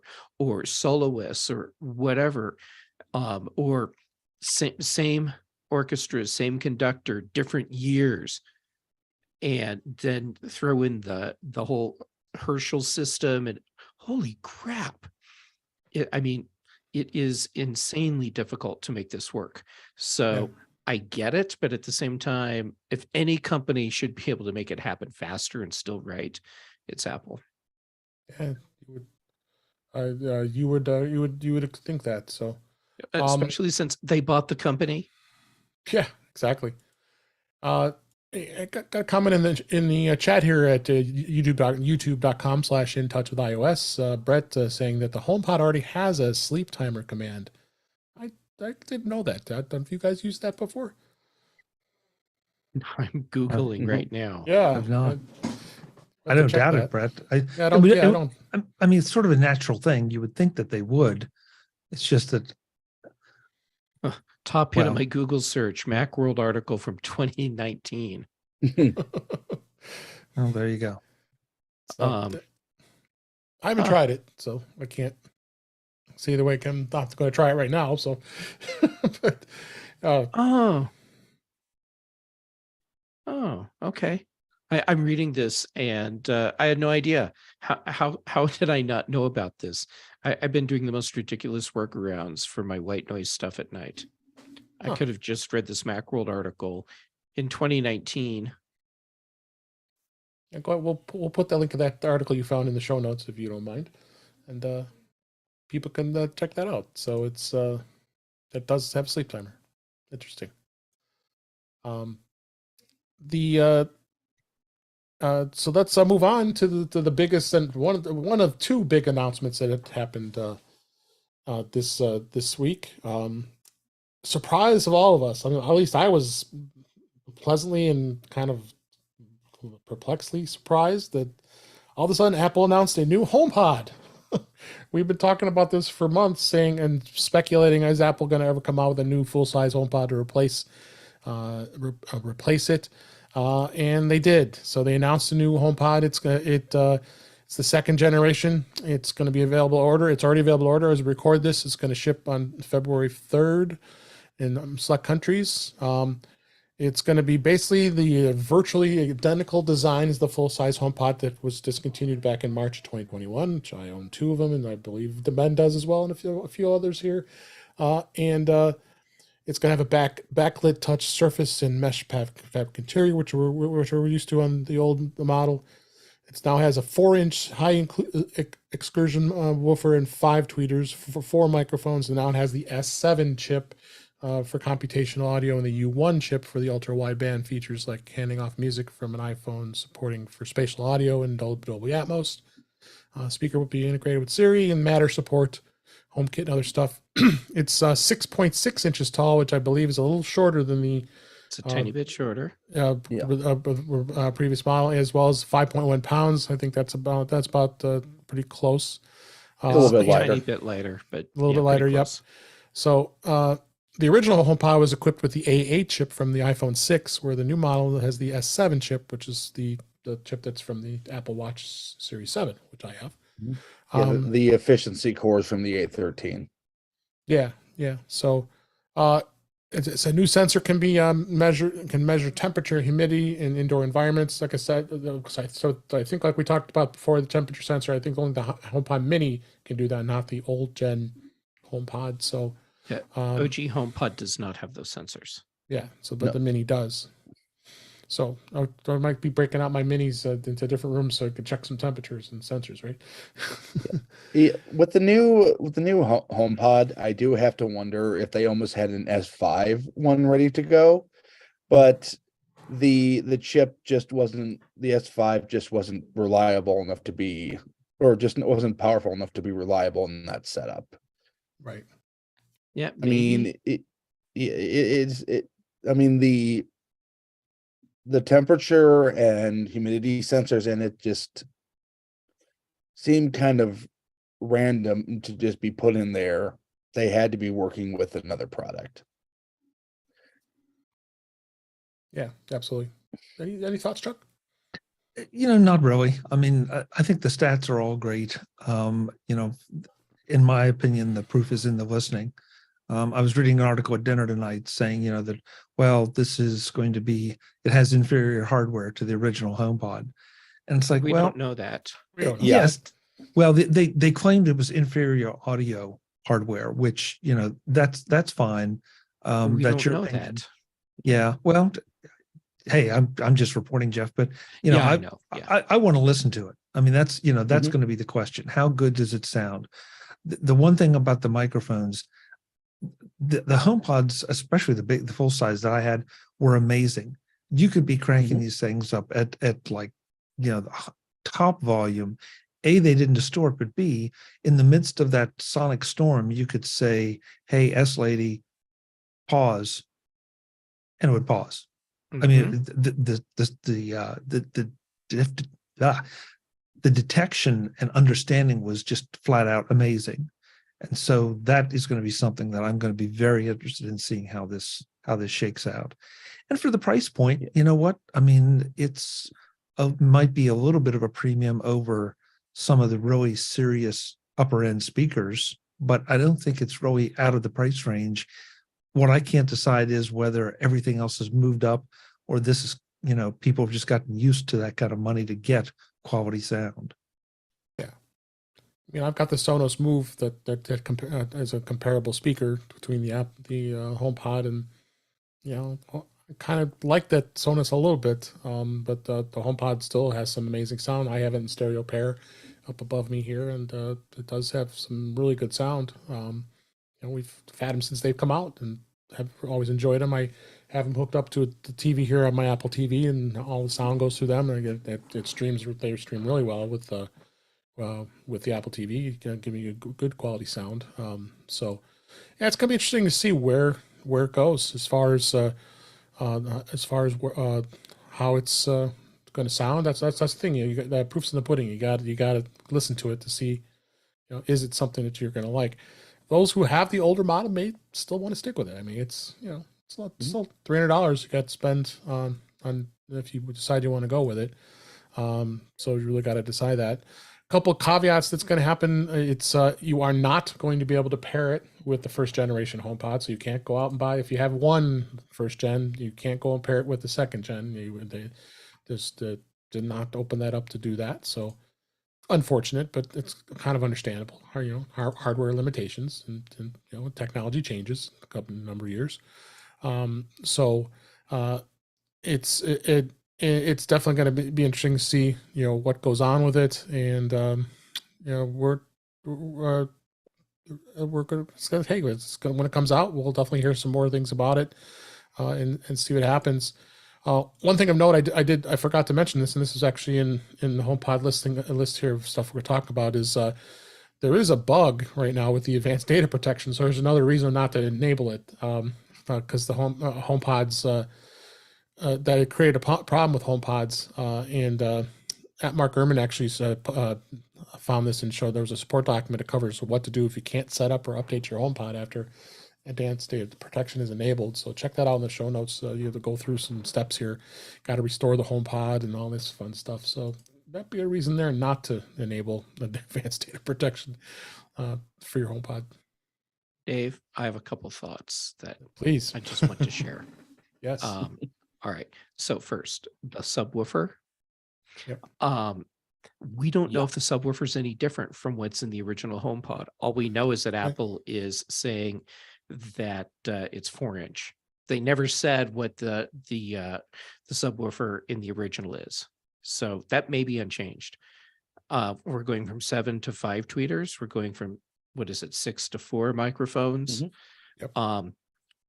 soloists or whatever, or same orchestras, same conductor, different years, and then throw in the whole Herschel system, and holy crap, it is insanely difficult to make this work. So I get it, but at the same time, if any company should be able to make it happen faster and still right, it's Apple. Yeah, you would think that. So, Especially since they bought the company. yeah, exactly. I got a comment in the chat here at youtube.com/in touch with iOS. Brett saying that the HomePod already has a sleep timer command. I didn't know that. Have you guys used that before? I'm Googling right now. Yeah, I've not. I I don't doubt it, Brett. Yeah, I don't. Yeah, I don't. I mean, it's sort of a natural thing. You would think that they would. It's just that. Top hit of my Google search, Macworld article from 2019. Oh, there you go. So, I haven't tried it, so I can't see the way I'm not going to try it right now. So, but, okay. I'm reading this, and I had no idea. How did I not know about this? I've been doing the most ridiculous workarounds for my white noise stuff at night. I could have just read this Macworld article in 2019. Yeah, we'll put the link to that article you found in the show notes if you don't mind, and people can check that out. So it's that does have a sleep timer. Interesting. So let's move on to the biggest and one of two big announcements that had happened this week. Surprise of all of us. I mean, at least I was pleasantly and kind of perplexedly surprised that all of a sudden Apple announced a new HomePod. We've been talking about this for months, saying and speculating, is Apple going to ever come out with a new full-size HomePod to replace it? And they did. So they announced a new HomePod. It's the second generation. It's going to be available to order. It's already available to order as we record this. It's going to ship on February 3rd in select countries. It's going to be basically the virtually identical design as the full-size HomePod that was discontinued back in March of 2021, which I own 2 of them, and I believe the Ben does as well, and a few others here. It's going to have a backlit touch surface and mesh fabric interior, which we're used to on the old model. It now has a 4-inch high excursion woofer and 5 tweeters for 4 microphones, and now it has the S7 chip for computational audio and the U1 chip for the ultra wideband features like handing off music from an iPhone, supporting for spatial audio and Dolby Atmos. Speaker will be integrated with Siri and Matter support, HomeKit and other stuff. It's 6.6 inches tall, which I believe is a little shorter than the It's a tiny bit shorter. Previous model, as well as 5.1 pounds. I think that's about pretty close. A little bit lighter. Tiny bit lighter, but a little bit lighter. Yep. So the original HomePod was equipped with the A8 chip from the iPhone 6, where the new model has the S7 chip, which is the chip that's from the Apple Watch Series 7, which I have. The efficiency cores from the 813. Yeah. So it's a new sensor, can measure temperature, humidity in indoor environments. Like I said, so I think, like we talked about before, the temperature sensor, I think only the HomePod Mini can do that, not the old gen HomePod. So yeah, OG HomePod does not have those sensors. Yeah, but the Mini does. So I might be breaking out my Minis into different rooms so I could check some temperatures and sensors, right? Yeah. With the new HomePod, I do have to wonder if they almost had an S5 one ready to go, but the chip just wasn't. The S5 just wasn't reliable enough to be, or just wasn't powerful enough to be reliable in that setup. Right. Yeah. Maybe. I mean, the temperature and humidity sensors in it just seem kind of random to just be put in there. They had to be working with another product. Yeah, absolutely. Any thoughts, Chuck? Not really. I mean, I think the stats are all great. In my opinion, the proof is in the listening. I was reading an article at dinner tonight saying, that, well, this is going to be, it has inferior hardware to the original HomePod. And it's like, we don't know that. Yes. Well, they claimed it was inferior audio hardware, which, that's fine. We That's don't your know opinion. that. Yeah. Well, hey, I'm just reporting, Jeff, but you know, Yeah, I know. Yeah. I want to listen to it. I mean, that's Mhm. going to be the question. How good does it sound? The one thing about the microphones, the HomePods, especially the full size that I had, were amazing. You could be cranking Mhm. these things up at like, the top volume. A, they didn't distort, but B, in the midst of that sonic storm, you could say, "Hey, S lady, pause," and it would pause. I Mhm. mean, ah, the detection and understanding was just flat out amazing. And so that is going to be something that I'm going to be very interested in seeing how this shakes out. And for the price point, you know what? I mean, might be a little bit of a premium over some of the really serious upper end speakers, but I don't think it's really out of the price range. What I can't decide is whether everything else has moved up or this is, people have just gotten used to that kind of money to get quality sound. Yeah. I've got the Sonos Move as a comparable speaker between the HomePod, and I kind of like that Sonos a little bit. But the HomePod still has some amazing sound. I have it in stereo pair up above me here, and it does have some really good sound. We've had them since they've come out, and have always enjoyed them. I have them hooked up to the TV here on my Apple TV, and all the sound goes through them, and it streams. They stream really well with the Apple TV. You can give me a good quality sound. So yeah, it's gonna be interesting to see where it goes as far as how it's going to sound. That's the thing. You got that proof's in the pudding. You got to listen to it to see, is it something that you're going to like. Those who have the older model may still want to stick with it. I mean, it's it's not still $300 you got to spend on if you decide you want to go with it. So you really got to decide that. A couple of caveats that's going to happen. It's you are not going to be able to pair it with the first generation HomePod, so you can't go out and buy. If you have one first gen, you can't go and pair it with the second gen. They just did not open that up to do that. So unfortunate, but it's kind of understandable. Hardware limitations, and technology changes a couple number of years. So it's it's definitely going to be interesting to see what goes on with it, and uh, we're going to hey, when it comes out, we'll definitely hear some more things about it, and see what happens. One thing of note, I forgot to mention this, and this is actually in the HomePod list here of stuff we're talking about, is there is a bug right now with the advanced data protection. So there's another reason not to enable it, because the HomePods that it created a problem with HomePods, and Mark Gurman actually found this and showed there was a support document that covers what to do if you can't set up or update your HomePod after advanced data protection is enabled. So check that out in the show notes. You have to go through some steps here. Got to restore the HomePod and all this fun stuff. So that'd be a reason there not to enable the advanced data protection for your HomePod. Dave, I have a couple thoughts that Please. I just want to share. Yes. All right. So first, the subwoofer. Yep. We don't know Yeah. if the subwoofer is any different from what's in the original HomePod. All we know is that Apple is saying that it's 4-inch. They never said what the subwoofer in the original is, so that may be unchanged. We're going from 7 to 5 tweeters. We're going from, what is it, 6 to 4 microphones. Mhm. Yep.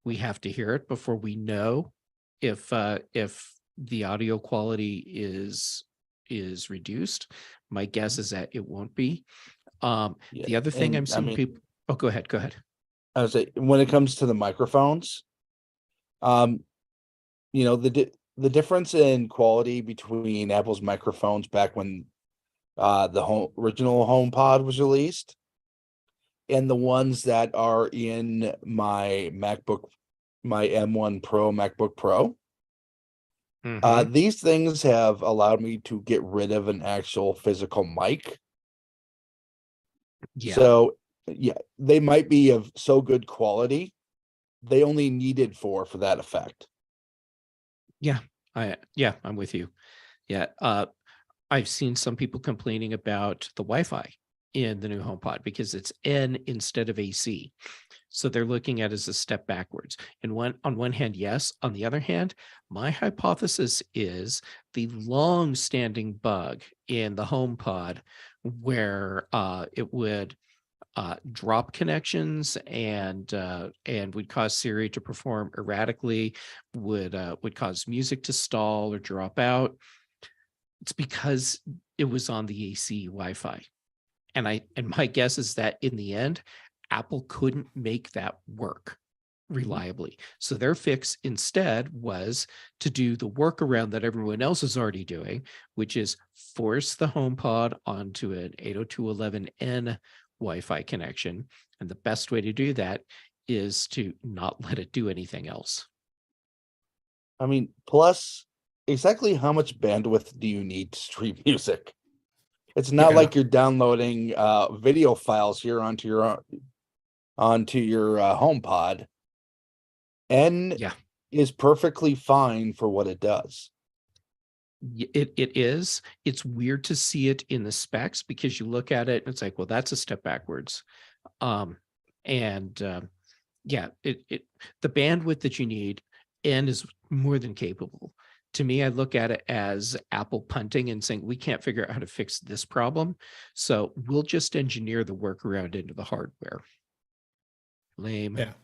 We have to hear it before we know if the audio quality is reduced. My guess is that it won't be. Yeah. The other thing I'm And, I seeing mean, people. Oh, go ahead. Go ahead. I would say when it comes to the microphones, the difference in quality between Apple's microphones back when the original HomePod was released and the ones that are in my MacBook, my M1 Pro MacBook Pro. Mhm. These things have allowed me to get rid of an actual physical mic. Yeah. So yeah, they might be of so good quality, they only needed 4 for that effect. I'm with you. Yeah. I've seen some people complaining about the Wi-Fi in the new HomePod because it's N instead of AC. So they're looking at it as a step backwards. And on one hand, yes. On the other hand, my hypothesis is the long-standing bug in the HomePod where it would drop connections and would cause Siri to perform erratically, would cause music to stall or drop out. It's because it was on the AC Wi-Fi. And my guess is that in the end, Apple couldn't make that work reliably. So their fix instead was to do the workaround that everyone else is already doing, which is force the HomePod onto an 802.11n Wi-Fi connection. And the best way to do that is to not let it do anything else. I mean, plus, exactly how much bandwidth do you need to stream music? It's not Yeah. like you're downloading video files here onto your HomePod. N Yeah. is perfectly fine for what it does. It is. It's weird to see it in the specs because you look at it and it's like, well, that's a step backwards. Yeah, the bandwidth that you need, N is more than capable. To me, I look at it as Apple punting and saying, we can't figure out how to fix this problem, so we'll just engineer the workaround into the hardware. Lame, Yeah.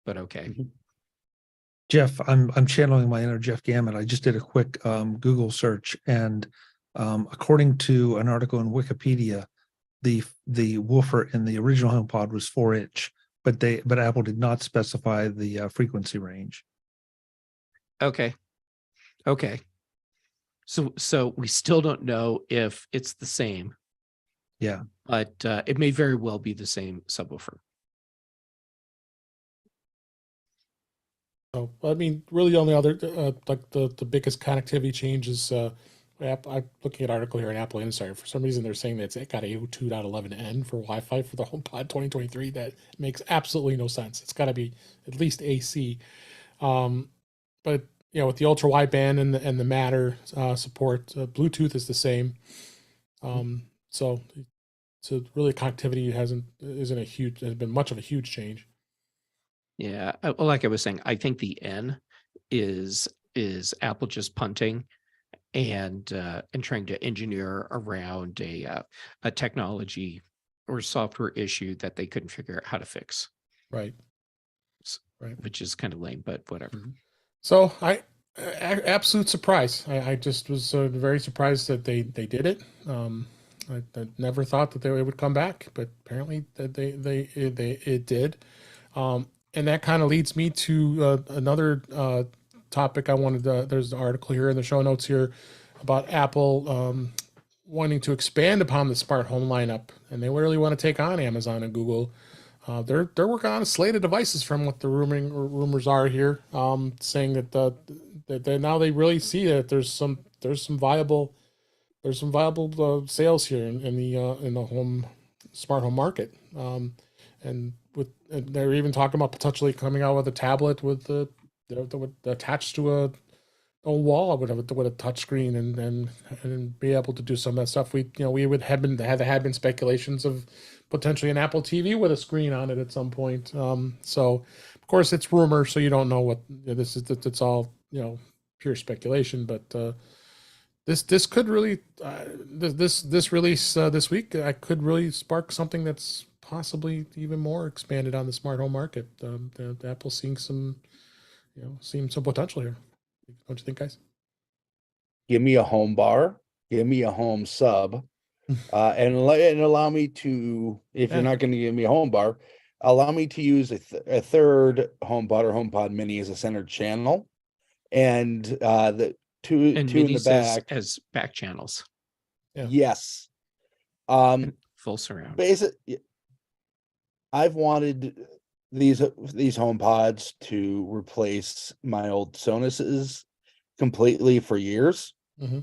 but okay. Jeff, I'm channeling my inner Jeff Gammett. I just did a quick Google search, and according to an article in Wikipedia, the woofer in the original HomePod was 4-inch, but Apple did not specify the frequency range. Okay. So we still don't know if it's the same. Yeah. But it may very well be the same subwoofer. So, I mean, really, the only other like the biggest connectivity change is I'm looking at an article here in Apple Insider. For some reason, they're saying that it got a 2.11n for Wi-Fi for the HomePod 2023. That makes absolutely no sense. It's got to be at least AC. But with the ultra wideband and the Matter support, Bluetooth is the same. So really, connectivity has been much of a huge change. Yeah, well, like I was saying, I think the N is Apple just punting and trying to engineer around a technology or software issue that they couldn't figure out how to fix. Right. Right. Which is kind of lame, but whatever. So absolute surprise. I just was very surprised that they did it. I never thought that they would come back, but apparently that it did. And that kind of leads me to another topic I wanted to, there's an article here in the show notes here about Apple wanting to expand upon the smart home lineup, and they really want to take on Amazon and Google. They're working on a slate of devices from what the rumors are here, saying that that now they really see that there's some viable sales here in the smart home market, and they're even talking about potentially coming out with a tablet with attached to a wall with a touch screen and be able to do some of that stuff. We had been speculations of potentially an Apple TV with a screen on it at some point. So of course it's rumor, so you don't know what this is. It's all pure speculation. But this could really this release this week could really spark something that's possibly even more expanded on the smart home market. Apple's seeing some potential here. Don't you think, guys? Give me a home bar, give me a home sub, and allow me to, if you're not going to give me a home bar, allow me to use a third HomePod or HomePod Mini as a center channel, and the two in the back as back channels. Yeah. Yes. Full surround. I've wanted these HomePods to replace my old Sonuses completely for years. Mm-hmm.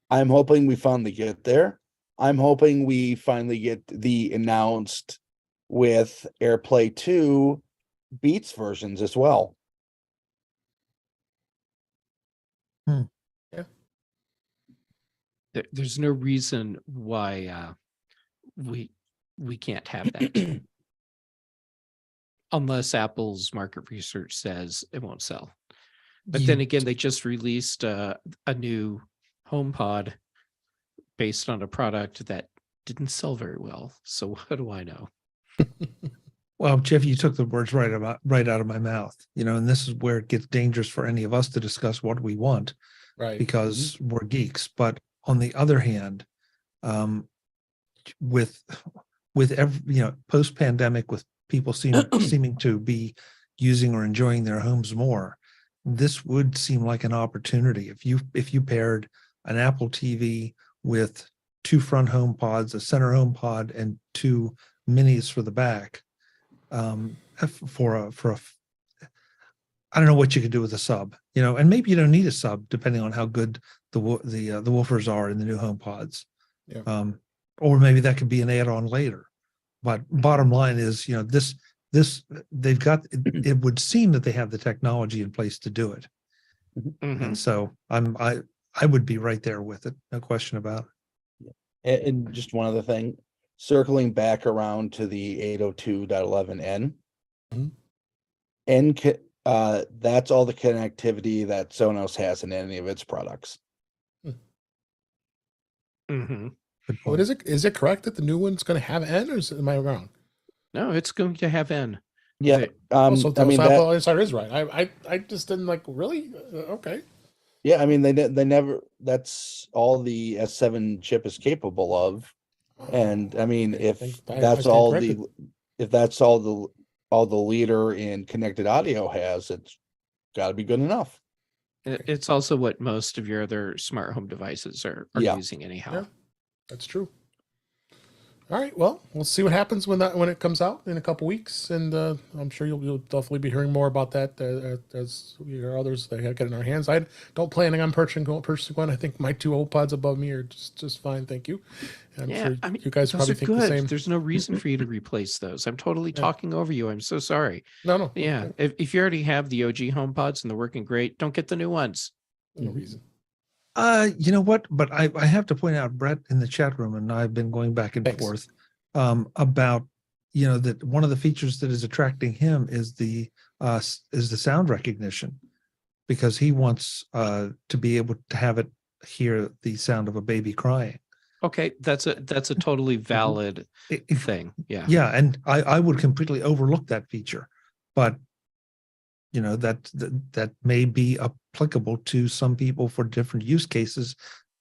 I'm hoping we finally get there. I'm hoping we finally get the announced with AirPlay 2 Beats versions as well. Yeah. There's no reason why we can't have that. unless Apple's market research says it won't sell. But You- then again, they just released a new HomePod based on a product that didn't sell very well. So what do I know? Well, Jeff, you took the words right out of my mouth, and this is where it gets dangerous for any of us to discuss what we want Right. because we're geeks. But on the other hand, with every, post-pandemic, with people seeming to be using or enjoying their homes more, this would seem like an opportunity. If you paired an Apple TV with 2 front home pods, a center home pod, and 2 minis for the back, for a I don't know what you could do with a sub, and maybe you don't need a sub depending on how good the woofers are in the new home pods. Yeah. Or maybe that could be an add-on later. But bottom line is, this they've got. It would seem that they have the technology in place to do it, Mhm. and so I would be right there with it, no question about it. And just one other thing, circling back around to the 802.11n. Mhm. That's all the connectivity that Sonos has in any of its products. Mhm. Good What point. is it? Is it correct that the new one's going to have N, or am I wrong? No, it's going to have N. Yeah. They- Also, I mean, so that, Apple Insider is right. I just didn't really. Okay. yeah, I mean, they never, that's all the S7 chip is capable of. And I mean, Okay, if I that's stand all corrected. if that's all the leader in connected audio has, it's got to be good enough. It's also what most of your other smart home devices are Yeah. using anyhow. Yeah. That's true. All right. Well, we'll see what happens when it comes out in a couple weeks, and I'm sure you'll definitely be hearing more about that as we hear others that get in our hands. I don't plan on purchasing one. I think my 2 old pods above me are just fine. Thank you. I'm Yeah, sure I mean, you guys those probably are think the good. same. There's no reason for you to replace those. I'm totally Yeah. talking over you. I'm so sorry. No. Yeah, Okay. if you already have the OG HomePods and they're working great, don't get the new ones. No reason. You know what? But I have to point out, Brett in the chat room, and I've been going back and Thanks. forth about that one of the features that is attracting him is the sound recognition, because he wants to be able to have it hear the sound of a baby crying. Okay, that's a totally valid thing. Yeah. Yeah, and I would completely overlook that feature, but that may be applicable to some people for different use cases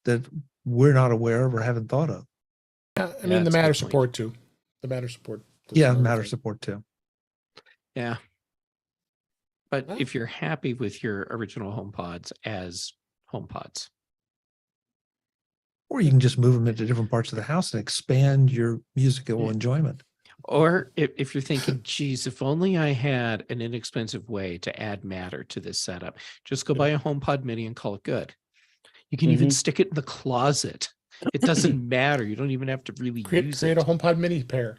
that we're not aware of or haven't thought of. Yeah, I Yeah, mean the that's a Matter good point. support too. The Matter support. does Yeah, another Matter thing. support too. Yeah. But Well- if you're happy with your original HomePods as HomePods, Or you can just move them into different parts of the house and expand your musical Yeah. enjoyment. or if you're thinking, geez, if only I had an inexpensive way to add Matter to this setup, just go buy a HomePod Mini and call it good. You can even stick it in the closet. It doesn't matter. You don't even have to really use Create it. a HomePod Mini pair.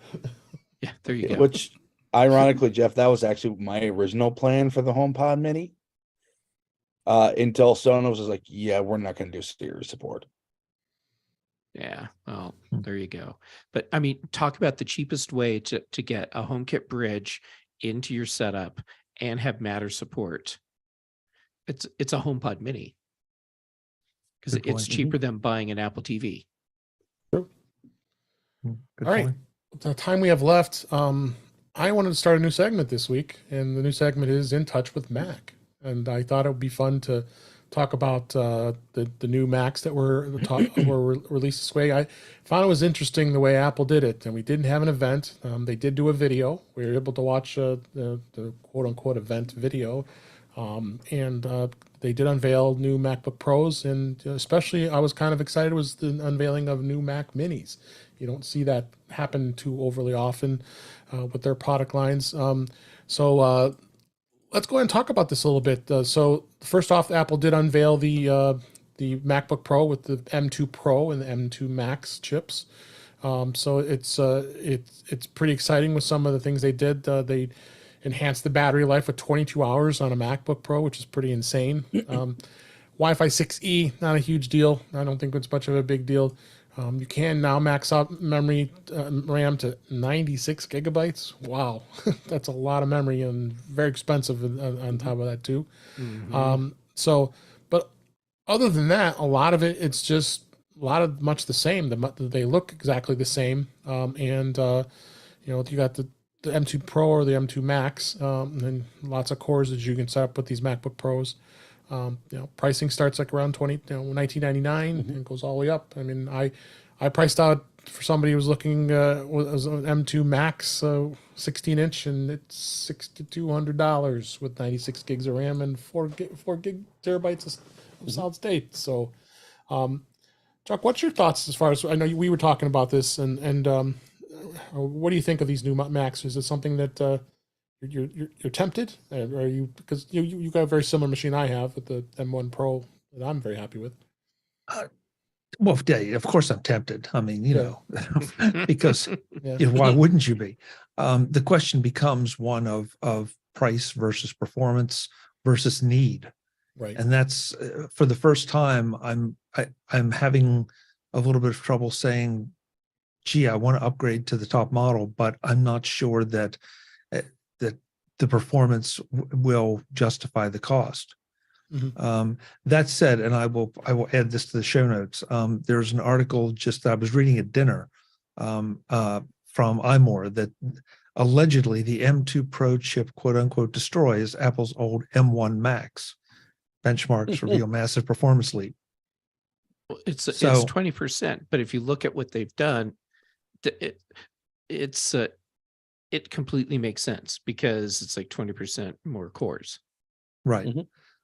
Yeah, there you go. Which, ironically, Jeff, that was actually my original plan for the HomePod Mini. Until Sonos was like, "Yeah, we're not going to do stereo support." Yeah, well, there you go. But I mean, talk about the cheapest way to get a HomeKit bridge into your setup and have Matter support. It's a HomePod Mini, because Good it's point. cheaper than buying an Apple TV. Good All right. point. The time we have left, I wanted to start a new segment this week, and the new segment is In Touch with Mac. And I thought it would be fun to talk about the new Macs that were released this way. I found it was interesting the way Apple did it, and we didn't have an event. They did do a video. We were able to watch the quote-unquote event video, and they did unveil new MacBook Pros, and especially I was kind of excited was the unveiling of new Mac Minis. You don't see that happen too overly often with their product lines. So let's go ahead and talk about this a little bit. So first off, Apple did unveil the MacBook Pro with the M2 Pro and the M2 Max chips. So it's pretty exciting with some of the things they did. They enhanced the battery life with 22 hours on a MacBook Pro, which is pretty insane. Wi-Fi 6E, not a huge deal. I don't think it's much of a big deal. You can now max out memory RAM to 96 gigabytes. Wow, that's a lot of memory and very expensive on top of that too. So, but other than that, a lot of it's just a lot of much the same. They look exactly the same, and you know, you got the M2 Pro or the M2 Max, and then lots of cores that you can set up with these MacBook Pros. You know, pricing starts like around 1999 and goes all the way up. I mean, I priced out for somebody who was looking was an M2 Max 16-inch, and it's $6,200 with 96 gigs of RAM and 4 gig terabytes of solid state. So, Chuck, what's your thoughts as far as I know we were talking about this, and what do you think of these new Macs? Is it something that you're tempted? Are you, because you got a very similar machine I have with the M1 Pro that I'm very happy with. Well, yeah, of course I'm tempted. I mean, you know, because Yeah. you know, why wouldn't you be? The question becomes one of price versus performance versus need, Right. and that's for the first time I'm having a little bit of trouble saying, gee, I want to upgrade to the top model, but I'm not sure that that the performance will justify the cost. That said, and I will add this to the show notes. There's an article just that I was reading at dinner from iMore that allegedly the M2 Pro chip, quote unquote, destroys Apple's old M1 Max. Benchmarks reveal massive performance leap. It's 20%, but if you look at what they've done, it completely makes sense because it's like 20% more cores. Right.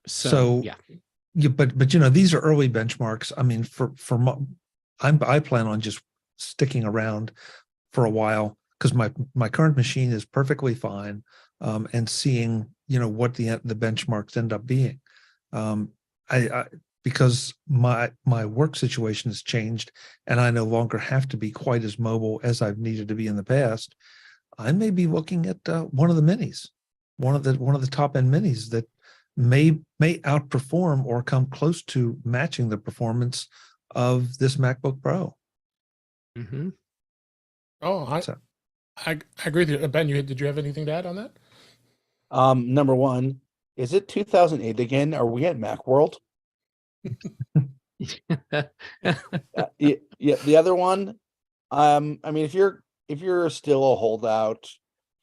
So yeah, but you know, these are early benchmarks. I mean, I plan on just sticking around for a while because my current machine is perfectly fine, and seeing, you know, what the benchmarks end up being. Because my work situation has changed and I no longer have to be quite as mobile as I've needed to be in the past. I may be looking at one of the minis, one of the top end minis that may outperform or come close to matching the performance of this MacBook Pro. Oh, I agree with you. Ben, did you have anything to add on that? Number one, is it 2008 again? Are we at Macworld? Yeah. The other one, I mean, if you're still a holdout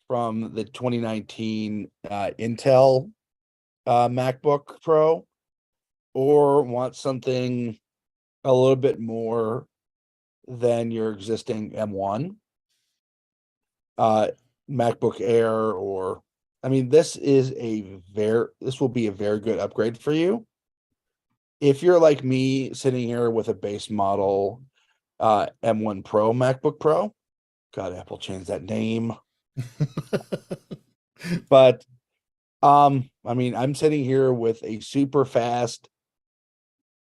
from the 2019 Intel MacBook Pro, or want something a little bit more than your existing M1 MacBook Air, or I mean, this will be a very good upgrade for you. If you're like me, sitting here with a base model M1 Pro MacBook Pro, God, Apple changed that name. But I mean, I'm sitting here with a super fast,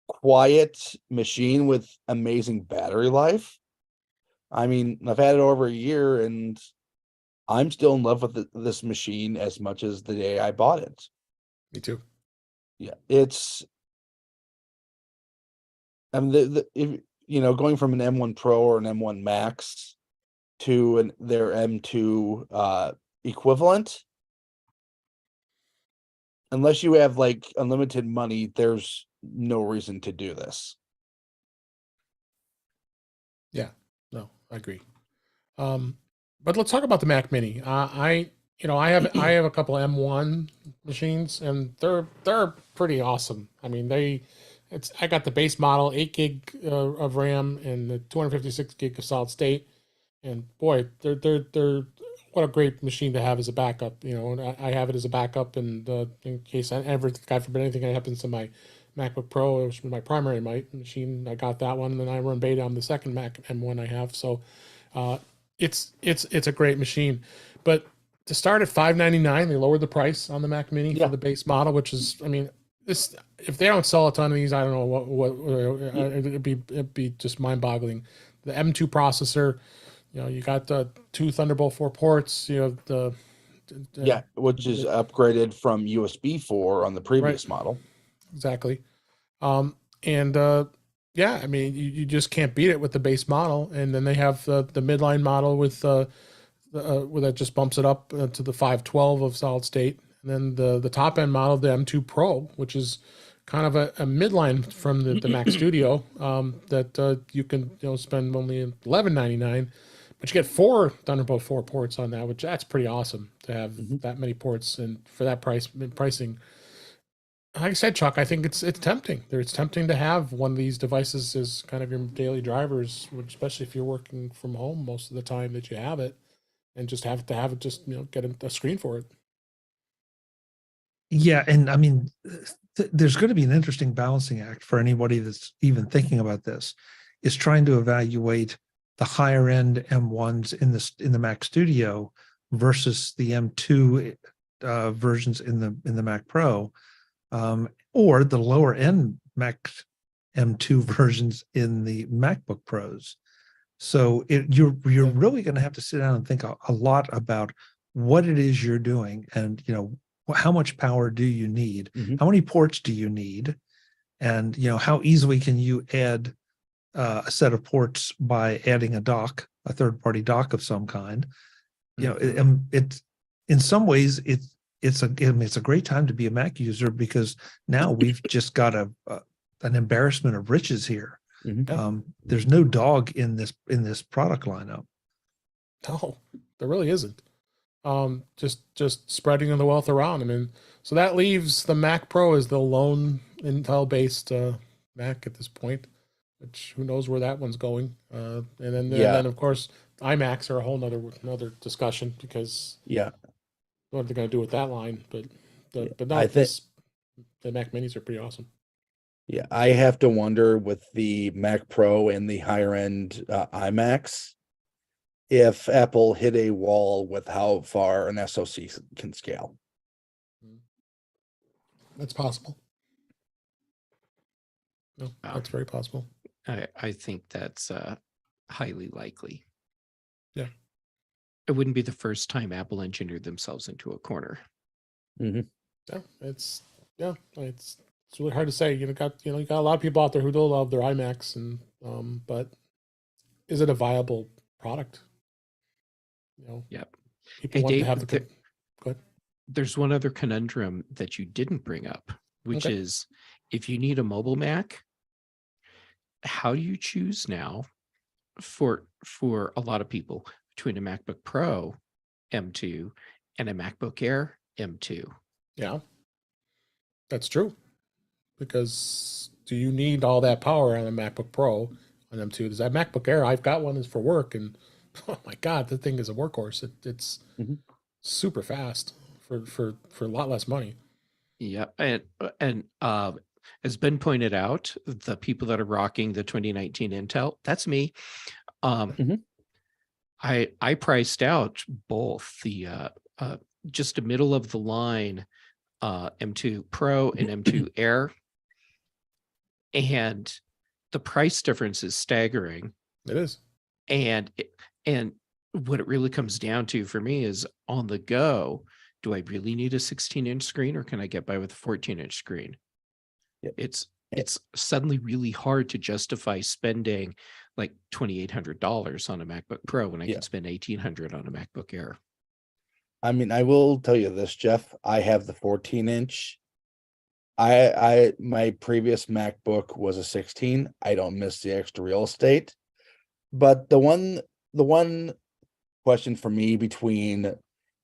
quiet machine with amazing battery life. I mean, I've had it over a year and I'm still in love with this machine as much as the day I bought it. Me too. Yeah, it's, I mean, if, you know, going from an M1 Pro or an M1 Max to their M2 equivalent, unless you have like unlimited money, there's no reason to do this. Yeah, no, I agree. But let's talk about the Mac Mini. I have a couple M1 machines, and they're pretty awesome. I mean, I got the base model, 8 gig of RAM and the 256 gig of solid state, and boy, they're what a great machine to have as a backup. You know, and I have it as a backup, and in case God forbid anything happens to my MacBook Pro, which was my primary machine, I got that one, and then I run beta on the second Mac M1 I have. So it's a great machine. But to start at $599, they lowered the price on the Mac Mini for the base model, which is, I mean, this, if they don't sell a ton of these, I don't know what it'd be just mind-boggling. The M2 processor, you know, you got the 2 Thunderbolt 4 ports, you know, which is upgraded from USB 4 on the previous model. Exactly. And Yeah, I mean, you just can't beat it with the base model, and then they have the midline model with where that just bumps it up to the 512 of solid state, and then the top end model, the M2 Pro, which is kind of a midline from the Mac Studio, that you can spend only $11.99, but you get 4 Thunderbolt 4 ports on that, which that's pretty awesome to have that many ports, and for that pricing. Like I said, Chuck, I think it's tempting. It's tempting to have one of these devices as kind of your daily drivers, especially if you're working from home most of the time that you have it, and just have it just get a screen for it. Yeah, and I mean, there's going to be an interesting balancing act for anybody that's even thinking about this, is trying to evaluate the higher end M1s in the Mac Studio versus the M2 versions in the Mac Pro, or the lower end Mac M2 versions in the MacBook Pros. So you're really going to have to sit down and think a lot about what it is you're doing, and how much power do you need? How many ports do you need? And how easily can you add a set of ports by adding a dock, a third-party dock of some kind? It's in some ways it's a great time to be a Mac user, because now we've just got an embarrassment of riches here. There's no dog in this product lineup. No, there really isn't. Just spreading the wealth around. I mean, so that leaves the Mac Pro as the lone Intel-based Mac at this point, which who knows where that one's going. And then of course iMacs are a whole another discussion, because what are they going to do with that line? But the Mac Minis are pretty awesome. Yeah, I have to wonder with the Mac Pro and the higher end iMacs, if Apple hit a wall with how far an SoC can scale. That's possible. No, that's very possible. I think that's highly likely. Yeah. It wouldn't be the first time Apple engineered themselves into a corner. Yeah, it's really hard to say. You got a lot of people out there who do love their iMacs, and but is it a viable product? Yep. People want to have the. Go ahead. There's one other conundrum that you didn't bring up, which is, if you need a mobile Mac, how do you choose now for a lot of people between a MacBook Pro M2 and a MacBook Air M2? Yeah, that's true. Because do you need all that power on a MacBook Pro on M2? Does that MacBook Air? I've got one, is for work, and oh my God, the thing is a workhorse. It's super fast for a lot less money. Yeah, and as Ben pointed out, the people that are rocking the 2019 Intel, that's me. I priced out both the just a middle of the line M2 Pro and M2 Air, and the price difference is staggering. It is. And what it really comes down to for me is, on the go, do I really need a 16-inch screen, or can I get by with a 14-inch screen? Yep. It's suddenly really hard to justify spending like $2,800 on a MacBook Pro when I can spend $1,800 on a MacBook Air. I mean, I will tell you this, Jeff. I have the 14-inch. My previous MacBook was a 16. I don't miss the extra real estate. But the one question for me between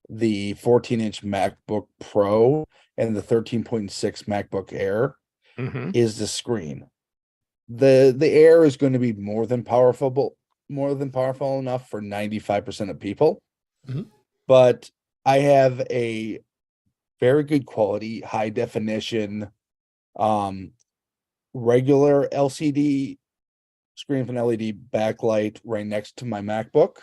the 14-inch MacBook Pro and the 13.6 MacBook Air is the screen. The Air is going to be more than powerful enough for 95% of people. But I have a very good quality, high definition, regular LCD screen with an LED backlight right next to my MacBook.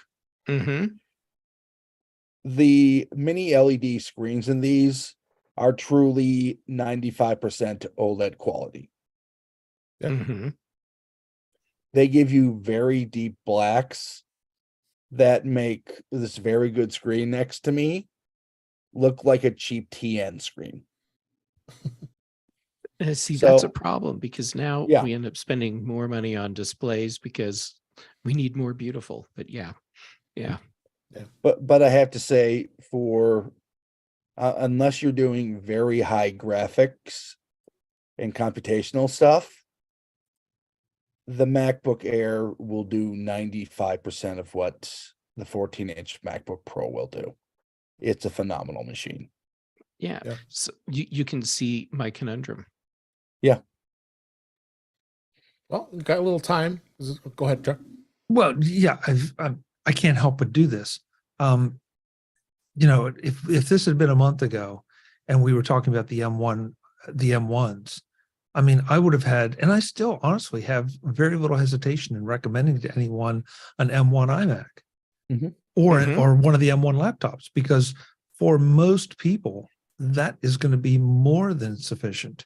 The mini LED screens in these are truly 95% OLED quality. They give you very deep blacks that make this very good screen next to me look like a cheap TN screen. See, that's a So, problem because now yeah, we end up spending more money on displays because we need more beautiful. But yeah. but I have to say, for unless you're doing very high graphics and computational stuff, the MacBook Air will do 95% of what the 14-inch MacBook Pro will do. It's a phenomenal machine. Yeah. Yeah. So you can see my conundrum. Yeah. Well, we've got a little time. Go ahead, Chuck. Well, yeah, I can't help but do this. You know, if this had been a month ago and we were talking about the M1s, I mean, I would have had, and I still honestly have very little hesitation in recommending to anyone an M1 iMac Mhm. or one of the M1 laptops, because for most people, that is going to be more than sufficient.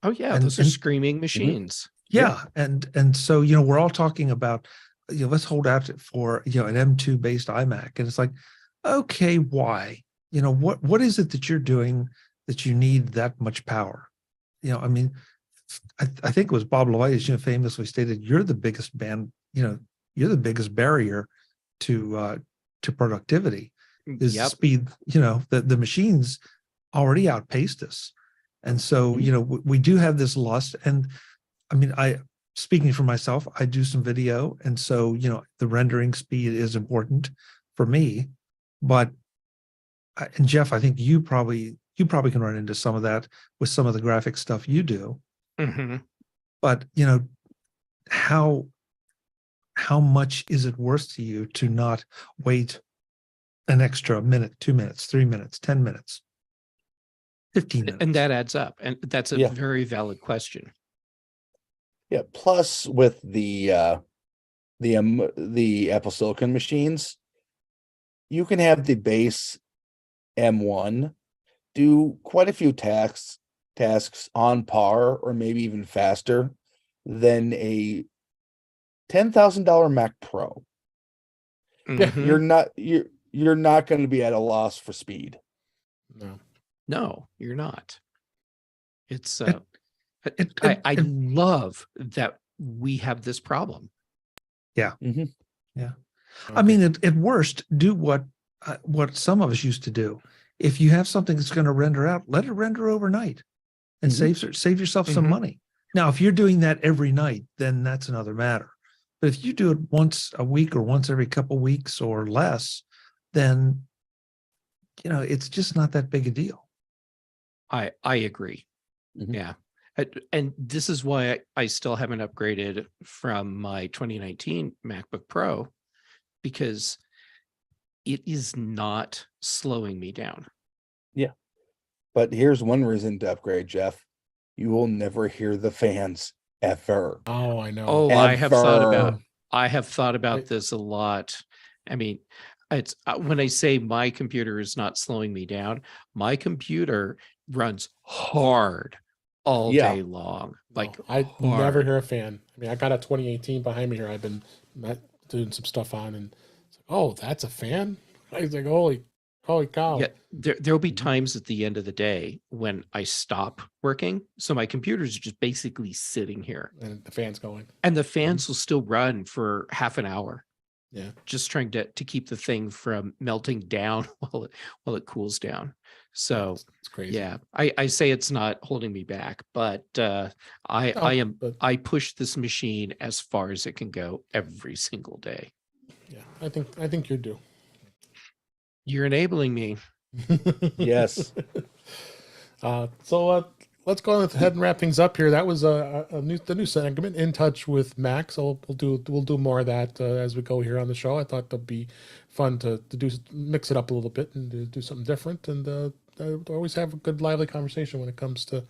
Oh yeah, And- those are and- screaming machines. Yeah, and so we're all talking about let's hold out for an M2 based iMac, and it's like, okay, why? What is it that you're doing that you need that much power? I mean, I think it was Bob Loitis, famously stated, "You're the biggest you're the biggest barrier to productivity is the Yep. speed. The machines already outpaced us, and so we do have this lust. And I mean, speaking for myself, I do some video, and so the rendering speed is important for me. But and Jeff, I think you probably can run into some of that with some of the graphic stuff you do. Mm-hmm. But how much is it worth to you to not wait an extra minute, 2 minutes, 3 minutes, 10 minutes, 15 minutes? And that adds up. And that's a Yeah. very valid question. Yeah. Plus, with the Apple Silicon machines, you can have the base M1 do quite a few tasks on par or maybe even faster than a $10,000 Mac Pro. Mhm. You're not going to be at a loss for speed. No, you're not. It's It- I love that we have this problem. Yeah. Mhm. Yeah. I mean, at worst, do what some of us used to do. If you have something that's going to render out, let it render overnight and save yourself some money. Now, if you're doing that every night, then that's another matter. But if you do it once a week or once every couple of weeks or less, then it's just not that big a deal. I agree. Mhm. Yeah. And this is why I still haven't upgraded from my 2019 MacBook Pro, because it is not slowing me down. Yeah. But here's one reason to upgrade, Jeff. You will never hear the fans ever. Oh, I know. Oh, I have thought Ever. about this a lot. I mean, it's when I say my computer is not slowing me down, my computer runs hard all Yeah. day long. Like I never hard. hear a fan. I mean, I got a 2018 behind me here. I've been doing some stuff on, and it's like, oh, that's a fan. I was like, holy cow! Yeah, there'll be times at the end of the day when I stop working, so my computer's just basically sitting here, And the fan's going. and the fans will still run for half an hour, Yeah. just trying to keep the thing from melting down while it cools down. So It's crazy. yeah, I say it's not holding me back, but I push this machine as far as it can go every single day. Yeah, I think you're due. You're enabling me. Yes. So let's go ahead and wrap things up here. That was the new segment, In Touch with Mac. So we'll do more of that as we go here on the show. I thought that'd be fun to mix it up a little bit and to do something different, and always have a good lively conversation when it comes to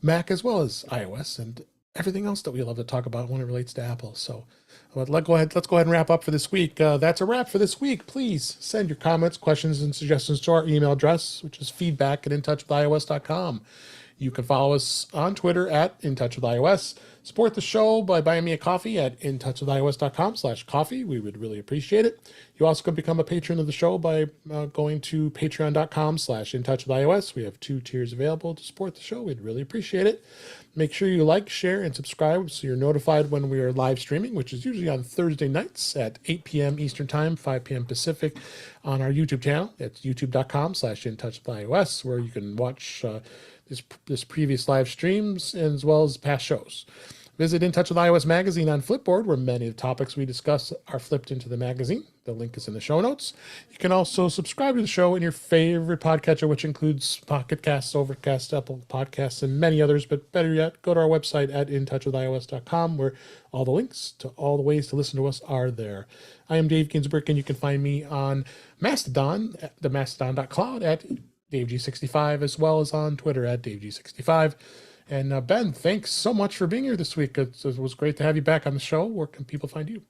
Mac as well as iOS and everything else that we love to talk about when it relates to Apple. So let's go ahead and wrap up for this week. That's a wrap for this week. Please send your comments, questions, and suggestions to our email address, which is feedback@intouchwithios.com. You can follow us on Twitter at In Touch with iOS. Support the show by buying me a coffee at intouchwithios.com/coffee. We would really appreciate it. You also can become a patron of the show by going to patreon.com/intouchwithios. We have 2 tiers available to support the show. We'd really appreciate it. Make sure you like, share, and subscribe so you're notified when we are live streaming, which is usually on Thursday nights at 8 p.m. Eastern Time, 5 p.m. Pacific on our YouTube channel. It's youtube.com/intouchwithios, where you can watch this previous live streams as well as past shows. Visit In Touch with iOS magazine on Flipboard, where many of the topics we discuss are flipped into the magazine. The link is in the show notes. You can also subscribe to the show in your favorite podcatcher, which includes Pocket Casts, Overcast, Apple Podcasts, and many others. But better yet, go to our website at intouchwithios.com, where all the links to all the ways to listen to us are there. I am Dave Ginsburg, and you can find me on Mastodon, the mastodon.cloud at DaveG65, as well as on Twitter at DaveG65. And Ben, thanks so much for being here this week. It was great to have you back on the show. Where can people find you?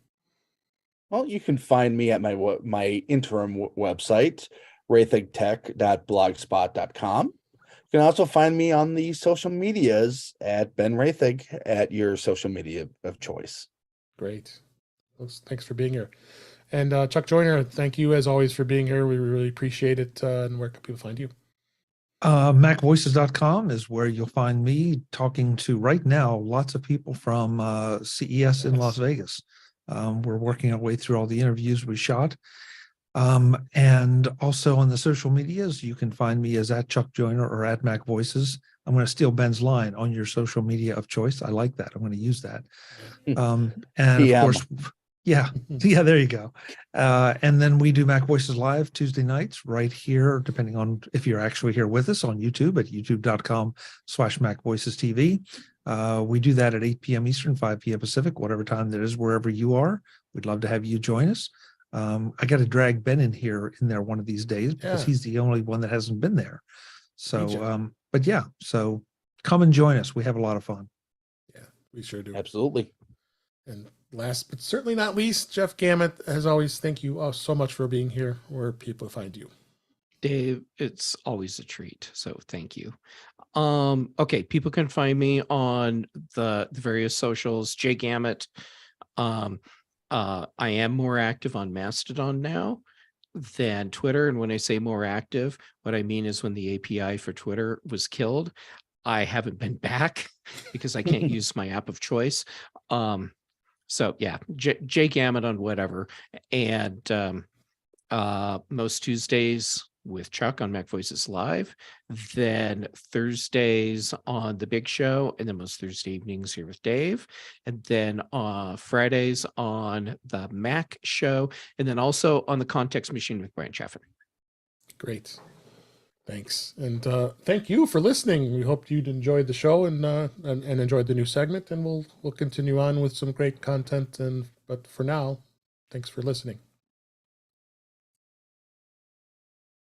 Well, you can find me at my interim website, rathigtech.blogspot.com. You can also find me on the social medias at Ben Rathig at your social media of choice. Great. Thanks for being here. And Chuck Joyner, thank you as always for being here. We really appreciate it. And where can people find you? MacVoices.com is where you'll find me talking to right now lots of people from CES in Las Vegas. We're working our way through all the interviews we shot. And also on the social medias, you can find me as at Chuck Joyner or at MacVoices. I'm going to steal Ben's line, on your social media of choice. I like that. I'm going to use that. And of course, yeah, there you go. And then we do Mac Voices Live Tuesday nights right here, depending on if you're actually here with us on YouTube at youtube.com/MacVoicesTV. We do that at 8 p.m. Eastern, 5 p.m. Pacific, whatever time that is, wherever you are. We'd love to have you join us. I got to drag Ben in there one of these days because he's the only one that hasn't been there. So, but yeah, so come and join us. We have a lot of fun. Yeah, we sure do. Absolutely. And last but certainly not least, Jeff Gamet, as always, thank you so much for being here. Where people find you? Dave, it's always a treat. So thank you. Okay, people can find me on the various socials. Jay Gamet. I am more active on Mastodon now than Twitter. And when I say more active, what I mean is when the API for Twitter was killed, I haven't been back because I can't use my app of choice. So yeah, Jay Gamet on whatever. And most Tuesdays with Chuck on Mac Voices Live, then Thursdays on The Big Show, and then most Thursday evenings here with Dave, and then Fridays on The Mac Show, and then also on The Context Machine with Brian Chaffin. Great. Thanks. And thank you for listening. We hope you'd enjoyed the show and enjoyed the new segment, and we'll continue on with some great content. But for now, thanks for listening.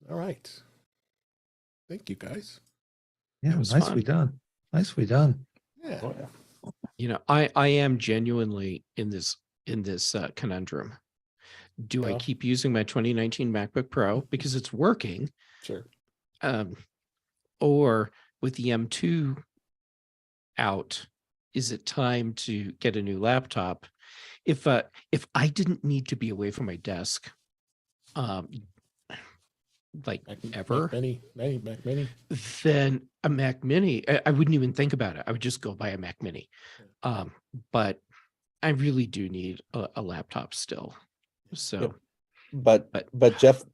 All right. Thank you, guys. Yeah, nicely done. Nicely done. Yeah. Oh, yeah. You know, I am genuinely in this conundrum. Do I keep using my 2019 MacBook Pro because it's working? Sure. Or with the M2 out, is it time to get a new laptop? If I didn't need to be away from my desk, like ever, Mac Mini, then a Mac Mini, I wouldn't even think about it. I would just go buy a Mac Mini. But I really do need a laptop still. So, but Jeff,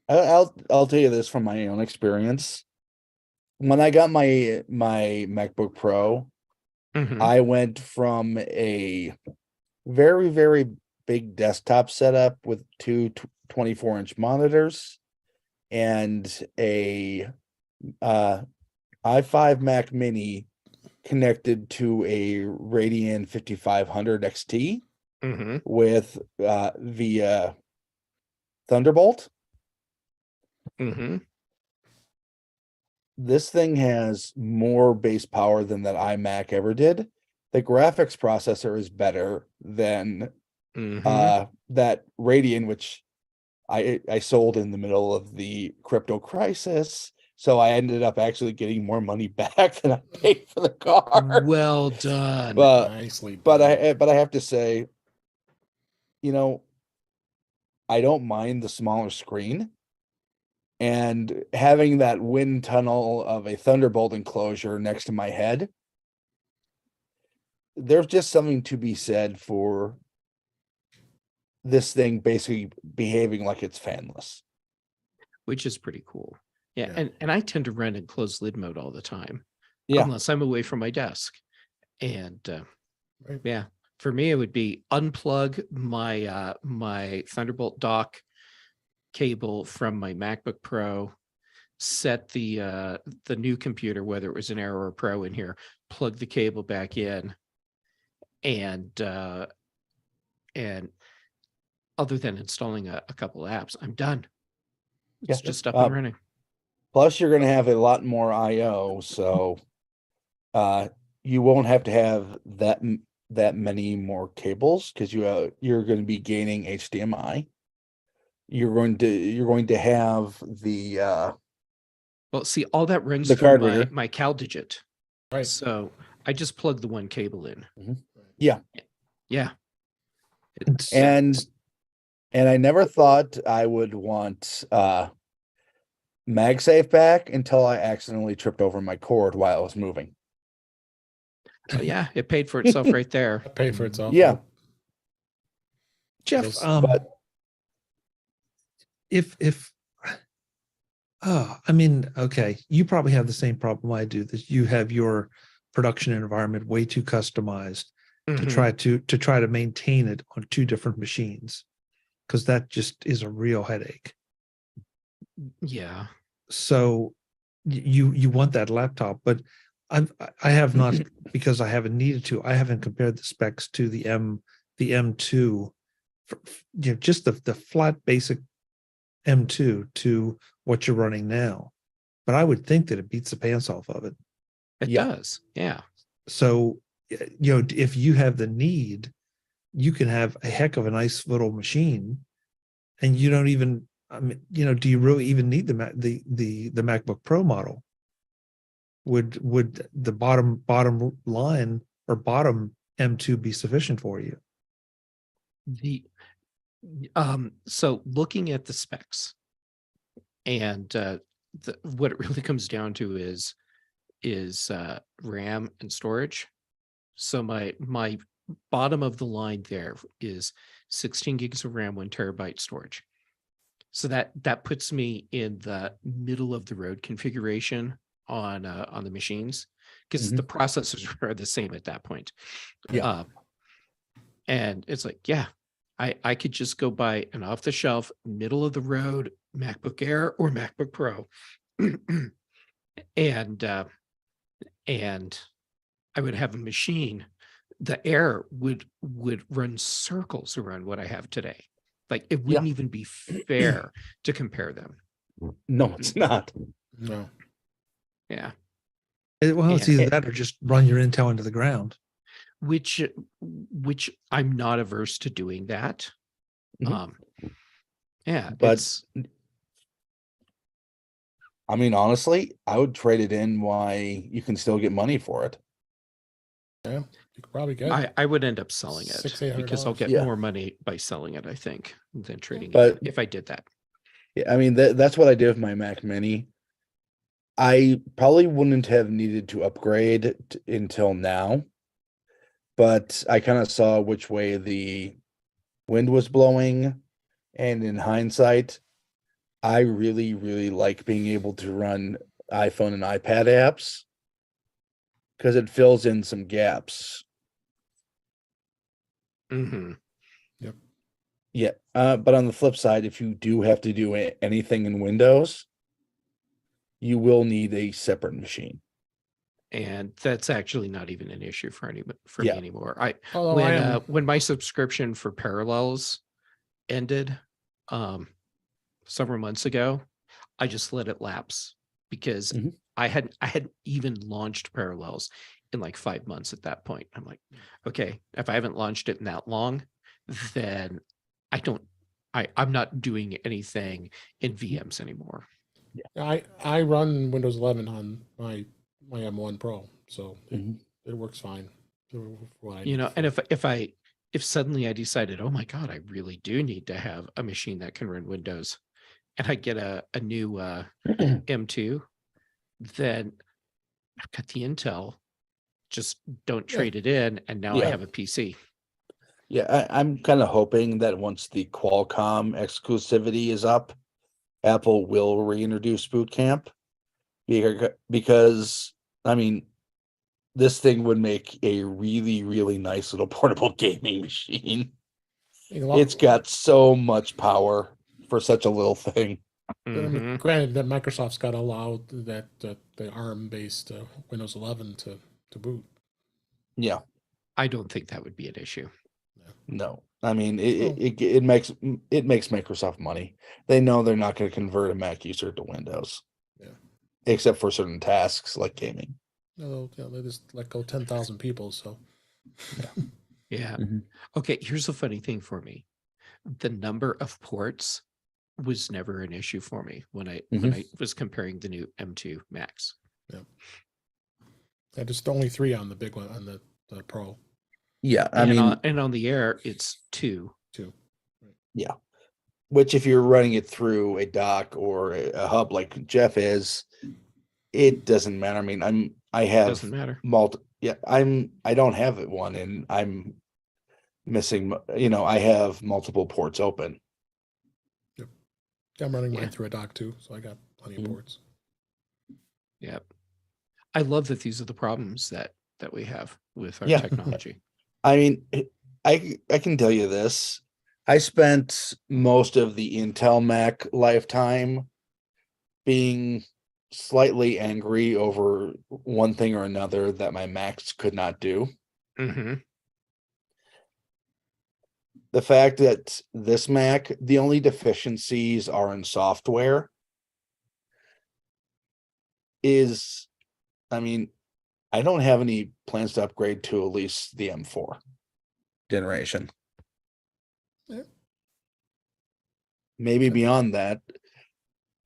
I'll tell you this from my own experience. When I got my MacBook Pro, I went from a very, very big desktop setup with two 24-inch monitors and a i5 Mac Mini connected to a Radeon 5500 XT with via Thunderbolt. This thing has more base power than that iMac ever did. The graphics processor is better than that Radeon, which I sold in the middle of the crypto crisis So I ended up actually getting more money back than I paid for the car. Well done. Nicely done. But I have to say, you know, I don't mind the smaller screen, and having that wind tunnel of a Thunderbolt enclosure next to my head. There's just something to be said for this thing basically behaving like it's fanless. Which is pretty cool. Yeah, Yeah. and I tend to run in closed lid mode all the time, Yeah. unless I'm away from my desk. And Right. yeah, for me, it would be unplug my my Thunderbolt dock cable from my MacBook Pro, set the new computer, whether it was an Air or a Pro in here, plug the cable back in, and other than installing a couple of apps, I'm done. It's Yeah. just up and running. Plus, you're going to have a lot more I/O, so you won't have to have that many more cables, because you're going to be gaining HDMI. You're going to have the Well, see, all that runs the through card my, reader. my CalDigit. Right. So I just plug the one cable in. Yeah. Yeah. And I never thought I would want MagSafe back until I accidentally tripped over my cord while I was moving. Oh, yeah, it paid for itself right there. Pay for itself. Yeah. Jeff, Those- But if I mean, okay, you probably have the same problem I do, that you have your production environment way too customized to Mhm. try to maintain it on two different machines, because that just is a real headache. Yeah. So you want that laptop, but I have not, because I haven't needed to. I haven't compared the specs to the M2, just the flat basic M2 to what you're running now. But I would think that it beats the pants off of it. It Yeah. does. Yeah. So, if you have the need, you can have a heck of a nice little machine, and you don't even, I mean, do you really even need the MacBook Pro model? Would the bottom line or bottom M2 be sufficient for you? So looking at the specs, and what it really comes down to is RAM and storage. So my bottom of the line there is 16 gigs of RAM, 1 terabyte storage. So that puts me in the middle of the road configuration on the machines, because the processors are the same at that point. Yeah. And it's like, yeah, I could just go buy an off the shelf, middle of the road MacBook Air or MacBook Pro, and I would have a machine. The Air would run circles around what I have today. Like, it wouldn't even be fair to compare them. No, it's not. No. Yeah. Well, it's either that or just run your Intel into the ground. Which I'm not averse to doing that. Yeah, But I mean, honestly, I would trade it in why you can still get money for it. Yeah, you could probably get. I would end up selling it, $600-800. because I'll get Yeah. more money by selling it, I think, than trading But- it if I did that. Yeah, I mean, that's what I did with my Mac Mini. I probably wouldn't have needed to upgrade until now, but I kind of saw which way the wind was blowing, and in hindsight, I really, really like being able to run iPhone and iPad apps, because it fills in some gaps. Mm-hmm. Yeah, but on the flip side, if you do have to do anything in Windows, you will need a separate machine. And that's actually not even an issue for me anymore. Although I am, When my subscription for Parallels ended several months ago, I just let it lapse, because I hadn't even launched Parallels in like 5 months at that point. I'm like, okay, if I haven't launched it in that long, then I'm not doing anything in VMs anymore. I run Windows 11 on my M1 Pro, so Mhm. it works fine. For what I You need know, for. and if suddenly I decided, oh my God, I really do need to have a machine that can run Windows, and I get a new M2, then I've got the Intel. Just don't Yeah. trade it in, and now I Yeah. have a PC. Yeah, I'm kind of hoping that once the Qualcomm exclusivity is up, Apple will reintroduce Boot Camp because I mean, this thing would make a really, really nice little portable gaming machine. A lot- It's got so much power for such a little thing. But I mean, Mhm. granted that Microsoft's got to allow that the ARM-based Windows 11 to boot. Yeah, I don't think that would be an issue. no, I mean Oh. it makes Microsoft money. They know they're not going to convert a Mac user to Windows. Yeah. Except for certain tasks like gaming. No, they just let go 10,000 people. So Yeah. Mhm. Okay, here's the funny thing for me. The number of ports was never an issue for me when I was comparing the new M2 Max. just only 3 on the big one on the Pro Yeah, I And mean, on the Air, it's 2. too. yeah. Which, if you're running it through a dock or a hub like Jeff is, it doesn't matter. I mean, I have Doesn't matter. I don't have it one, and I'm missing. I have multiple ports open. I'm running Yeah. mine through a dock too, so I got plenty of Mhm. ports. Yep. I love that these are the problems that we have with our Yeah. technology. I mean, I can tell you this. I spent most of the Intel Mac lifetime being slightly angry over one thing or another that my Macs could not do. Mm-hmm. The fact that this Mac, the only deficiencies are in software is, I mean, I don't have any plans to upgrade to at least the M4 generation. Yeah. Maybe beyond that,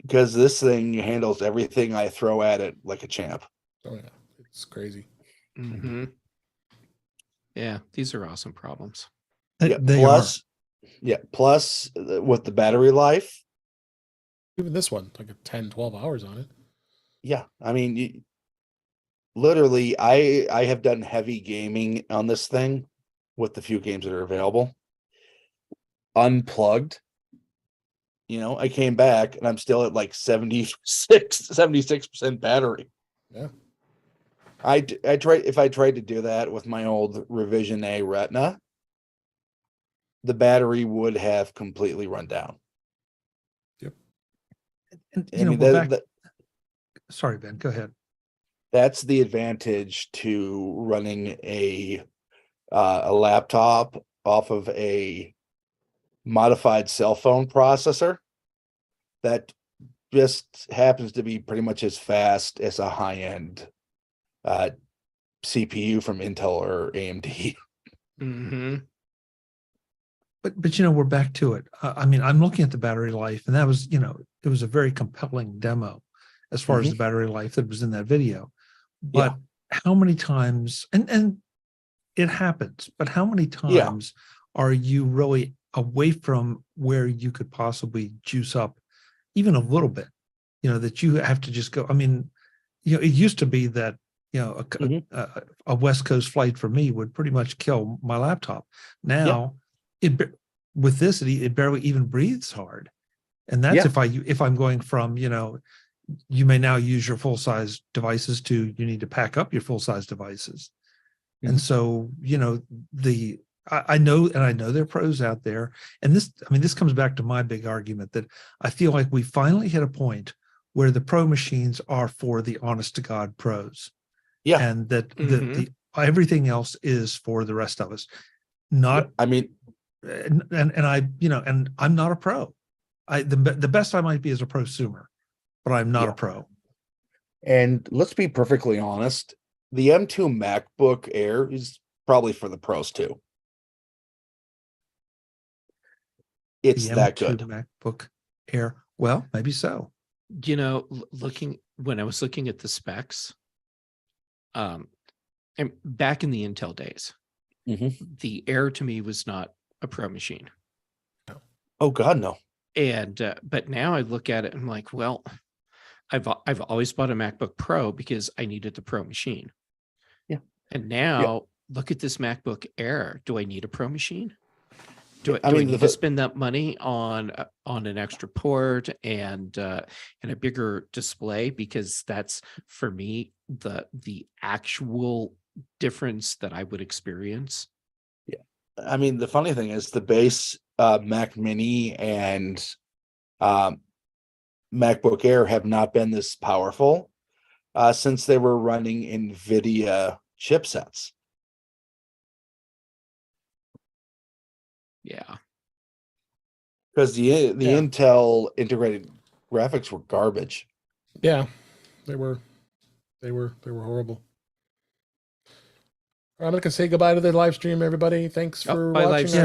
because this thing handles everything I throw at it like a champ. Oh yeah, it's crazy. Mm-hmm. Yeah, these are awesome problems. Yeah, They are. plus with the battery life. Even this one, like 10, 12 hours on it. Yeah, I mean, literally, I have done heavy gaming on this thing with the few games that are available. Unplugged. I came back and I'm still at like 76% battery. Yeah. I tried, if I tried to do that with my old Revision A Retina, the battery would have completely run down. And I mean, we're back. Sorry, Ben, go ahead. that's the advantage to running a laptop off of a modified cell phone processor that just happens to be pretty much as fast as a high-end CPU from Intel or AMD. Mm-hmm. But we're back to it. I mean, I'm looking at the battery life, and that was, it was a very compelling demo as far as the battery life that was in that video. But how many times, and it happens, but how many times are you really away from where you could possibly juice up even a little bit, that you have to just go? I mean, it used to be that, a West Coast flight for me would pretty much kill my laptop. Now, with this, it barely even breathes hard. And that's if I'm going from, you may now use your full size devices to you need to pack up your full size devices. And so, I know there are pros out there. And this comes back to my big argument that I feel like we finally hit a point where the pro machines are for the honest to God pros. Yeah. And that the everything else is for the rest of us. Not, I mean, and I'm not a pro. The best I might be is a prosumer, but I'm not a pro. And let's be perfectly honest, the M2 MacBook Air is probably for the pros too. It's The that M2 good. MacBook Air. Well, maybe so. you know, when I was looking at the specs, and back in the Intel days, the Air to me was not a pro machine. Oh God, no. And but now I look at it and I'm like, well, I've always bought a MacBook Pro because I needed the pro machine. Yeah. And now look at this MacBook Air. Do I need a pro machine? Do I I mean, need to spend that money on an extra port and a bigger display? Because that's, for me, the actual difference that I would experience. Yeah. I mean, the funny thing is the base Mac Mini and MacBook Air have not been this powerful since they were running NVIDIA chipsets. Yeah. Because the Intel integrated graphics were garbage. Yeah, they were horrible. I'm going to say goodbye to the live stream, everybody. Thanks for Bye, live watching. stream.